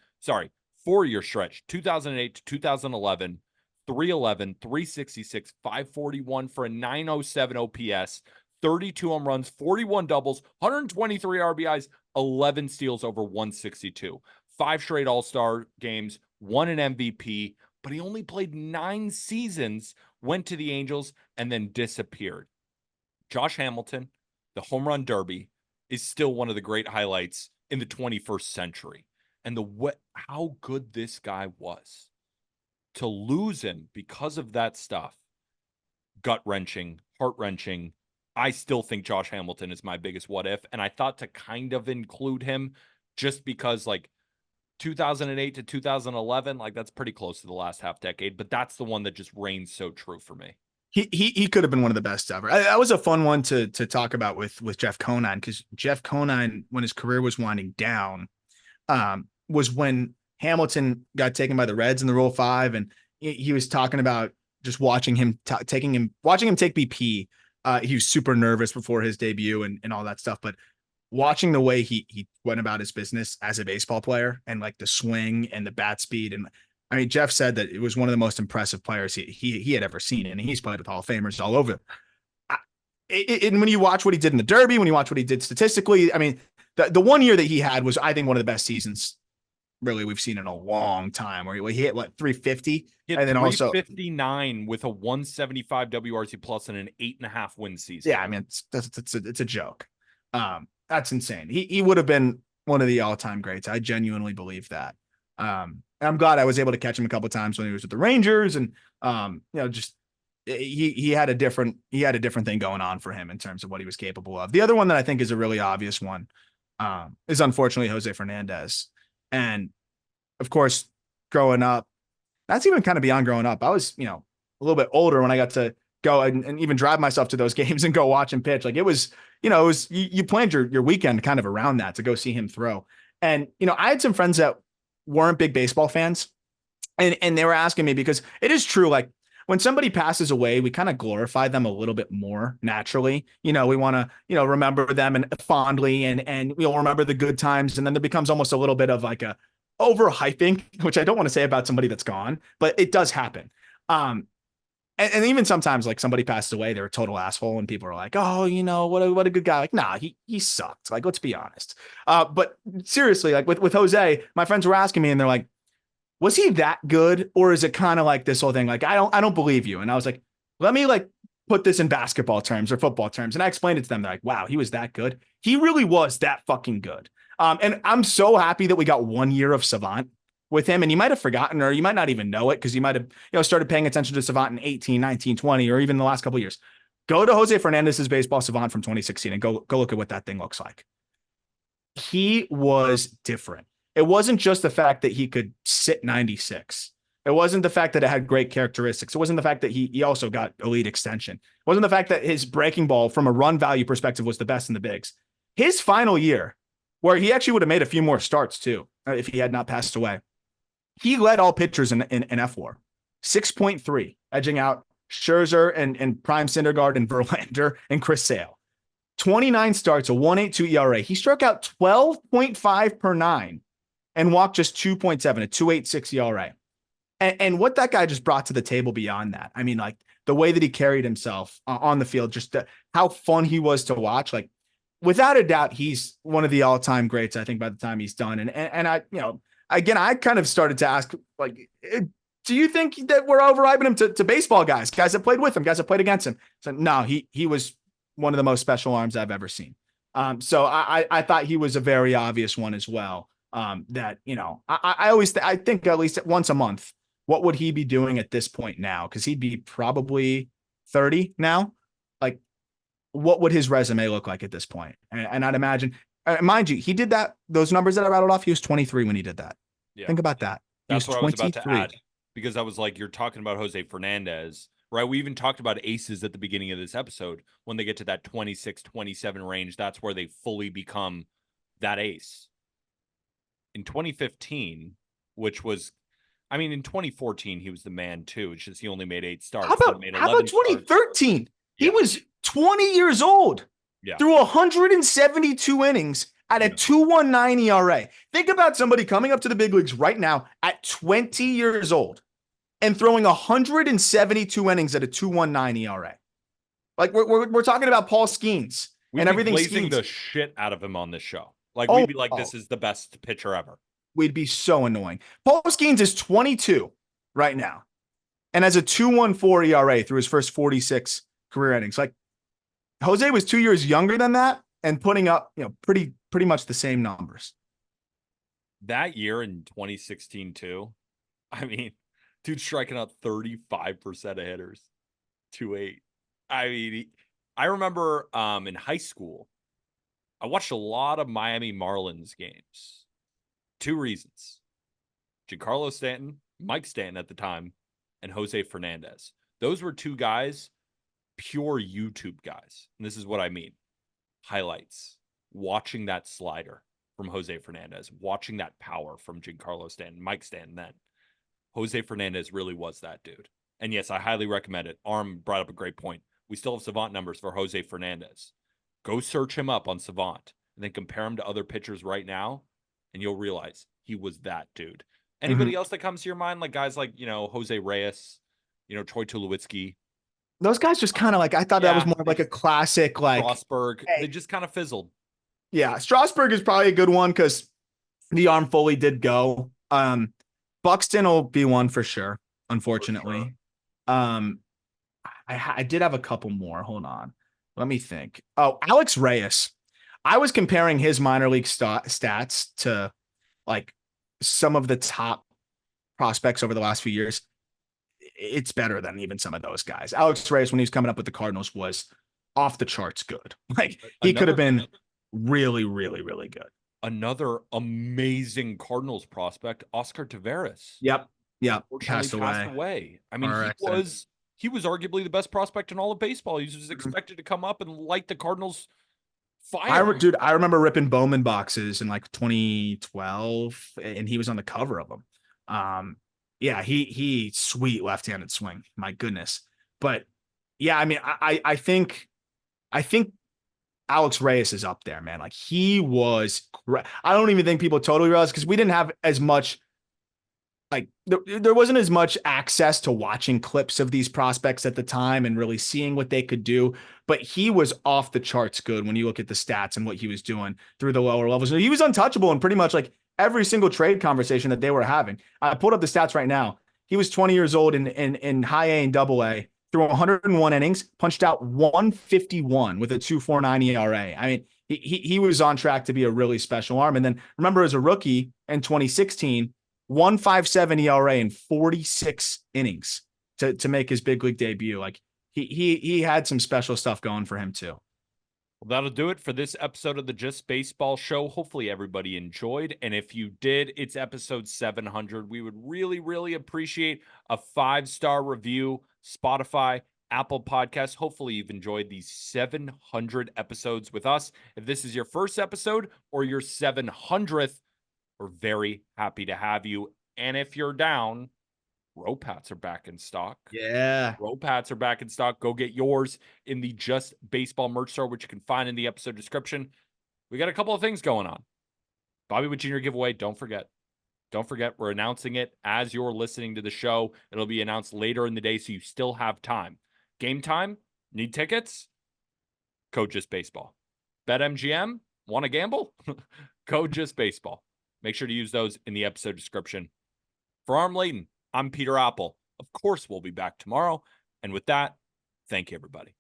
4-year stretch, 2008 to 2011, 311, 366, 541 for a 907 OPS, 32 home runs, 41 doubles, 123 RBIs, 11 steals over 162, 5 straight All-Star games, 1 an MVP, but he only played 9 seasons, went to the Angels, and then disappeared. Josh Hamilton, the home run derby, is still one of the great highlights in the 21st century. And how good this guy was. To lose him because of that stuff, gut-wrenching, heart-wrenching. I still think Josh Hamilton is my biggest what if, and I thought to kind of include him just because, like, 2008 to 2011, like, that's pretty close to the last half decade, but that's the one that just reigns so true for me. He could have been one of the best ever. That was a fun one to talk about with Jeff Conine, because Jeff Conine, when his career was winding down, was when Hamilton got taken by the Reds in the Rule 5, and he was talking about just watching him take BP. He was super nervous before his debut and all that stuff, but watching the way he went about his business as a baseball player, and like the swing and the bat speed, and I mean, Jeff said that it was one of the most impressive players he had ever seen, and he's played with Hall of Famers all over. And when you watch what he did in the Derby, when you watch what he did statistically, I mean, the 1 year that he had was, I think, one of the best seasons really we've seen in a long time, where he hit, what, 350? He and then 359 with a 175 WRC plus and an 8.5 win season. Yeah, I mean, it's a joke. That's insane. He would have been one of the all-time greats. I genuinely believe that. And I'm glad I was able to catch him a couple of times when he was with the Rangers, and just he had a different thing going on for him in terms of what he was capable of. The other one that I think is a really obvious one is unfortunately Jose Fernandez. And of course, growing up, that's even kind of beyond growing up. I was, a little bit older when I got to go and even drive myself to those games and go watch him pitch. Like it was, you planned your weekend kind of around that to go see him throw. And, I had some friends that weren't big baseball fans, and they were asking me, because it is true. Like when somebody passes away, we kind of glorify them a little bit more naturally. We want to, remember them and fondly, and we'll remember the good times. And then there becomes almost a little bit of like a overhyping, which I don't want to say about somebody that's gone, but it does happen. And even sometimes like somebody passed away, they're a total asshole, and people are like, oh, what a good guy. Like, nah, he sucked. Like, let's be honest. But seriously, like with Jose, my friends were asking me, and they're like, was he that good? Or is it kind of like this whole thing? Like, I don't believe you. And I was like, let me like put this in basketball terms or football terms. And I explained it to them. They're like, wow, he was that good. He really was that fucking good. And I'm so happy that we got 1 year of Savant with him. And you might have forgotten, or you might not even know it, because you might have, started paying attention to Savant in 18, 19, 20, or even the last couple of years. Go to Jose Fernandez's baseball Savant from 2016 and go look at what that thing looks like. He was different. It wasn't just the fact that he could sit 96. It wasn't the fact that it had great characteristics. It wasn't the fact that he also got elite extension. It wasn't the fact that his breaking ball from a run value perspective was the best in the bigs. His final year, where he actually would have made a few more starts too, if he had not passed away, he led all pitchers in FWAR. 6.3, edging out Scherzer and Prime Syndergaard and Verlander and Chris Sale. 29 starts, a 1.82 ERA. He struck out 12.5 per nine and walked just 2.7, a 2.86 ERA. And what that guy just brought to the table beyond that, I mean, like the way that he carried himself on the field, just how fun he was to watch. Like, without a doubt, he's one of the all-time greats, I think, by the time he's done. And I, again, I kind of started to ask, like, do you think that we're overhyping him to baseball guys that played with him, guys that played against him? So no, he was one of the most special arms I've ever seen. So I thought he was a very obvious one as well. That, I always I think at least once a month, what would he be doing at this point now? Because he'd be probably 30 now. Like, what would his resume look like at this point? And I'd imagine, mind you, he did those numbers that I rattled off. He was 23 when he did that. Yeah. Think about that. That's what I was about to add, because I was like, you're talking about Jose Fernandez, right? We even talked about aces at the beginning of this episode. When they get to that 26, 27 range, that's where they fully become that ace. In 2015, which was, I mean, in 2014, he was the man too. It's just he only made 8 starts. How about 2013? He was 20 years old. Yeah. Threw 172 innings at a 2.19 ERA. Think about somebody coming up to the big leagues right now at 20 years old and throwing 172 innings at a 2.19 ERA. Like, we're talking about Paul Skeens and everything. Blazing the shit out of him on this show. Like, we'd be like, this is the best pitcher ever. We'd be so annoying. Paul Skeens is 22 right now and has a 2.14 ERA through his first 46 career innings. Like, Jose was 2 years younger than that and putting up, pretty much the same numbers. That year in 2016 too, I mean, dude striking out 35% of hitters, 2.8. I mean, I remember in high school, I watched a lot of Miami Marlins games. 2 reasons: Giancarlo Stanton, Mike Stanton at the time, and Jose Fernandez. Those were 2 guys, pure YouTube guys. And this is what I mean. Highlights. Watching that slider from Jose Fernandez. Watching that power from Giancarlo Stanton, Mike Stanton then. Jose Fernandez really was that dude. And yes, I highly recommend it. Arm brought up a great point. We still have Savant numbers for Jose Fernandez. Go search him up on Savant and then compare him to other pitchers right now, and you'll realize he was that dude. Anybody else that comes to your mind? Like guys like, Jose Reyes, Troy Tulowitzki. Those guys just kind of like, I thought that was more of like a classic, like Strasburg. They just kind of fizzled. Yeah. Strasburg is probably a good one because the arm fully did go. Buxton will be one for sure, unfortunately. For sure. I did have a couple more. Hold on. Let me think. Oh, Alex Reyes. I was comparing his minor league stats to like some of the top prospects over the last few years, it's better than even some of those guys. Alex Reyes, when he was coming up with the Cardinals, was off the charts good. Like he could have been really, really, really good. Another amazing Cardinals prospect, Oscar Taveras. Yep. Unfortunately passed away. I mean, he was arguably the best prospect in all of baseball. He was expected to come up and light the Cardinals fire. Dude, I remember ripping Bowman boxes in like 2012, and he was on the cover of them. Yeah, he sweet left-handed swing. My goodness. But yeah, I mean, I think Alex Reyes is up there, man. Like he was. I don't even think people totally realize because we didn't have as much. Like there wasn't as much access to watching clips of these prospects at the time and really seeing what they could do. But he was off the charts good when you look at the stats and what he was doing through the lower levels. So he was untouchable in pretty much like every single trade conversation that they were having. I pulled up the stats right now. He was 20 years old in high A and double A, threw 101 innings, punched out 151 with a 2.49 ERA. I mean, he was on track to be a really special arm. And then remember, as a rookie in 2016, 1.57 ERA in 46 innings to make his big league debut. Like he had some special stuff going for him too. Well, that'll do it for this episode of the Just Baseball Show. Hopefully everybody enjoyed. And if you did, it's episode 700. We would really, really appreciate a 5-star review, Spotify, Apple Podcasts. Hopefully you've enjoyed these 700 episodes with us. If this is your first episode or your 700th, we're very happy to have you. And if you're down, rope hats are back in stock. Yeah. Rope hats are back in stock. Go get yours in the Just Baseball merch store, which you can find in the episode description. We got a couple of things going on. Bobby Witt Jr. giveaway. Don't forget, we're announcing it as you're listening to the show. It'll be announced later in the day, so you still have time. Game time? Need tickets? Code Just Baseball. BetMGM? Want to gamble? Code Just Baseball. Make sure to use those in the episode description. For Arm Layton, I'm Peter Apple. Of course, we'll be back tomorrow. And with that, thank you, everybody.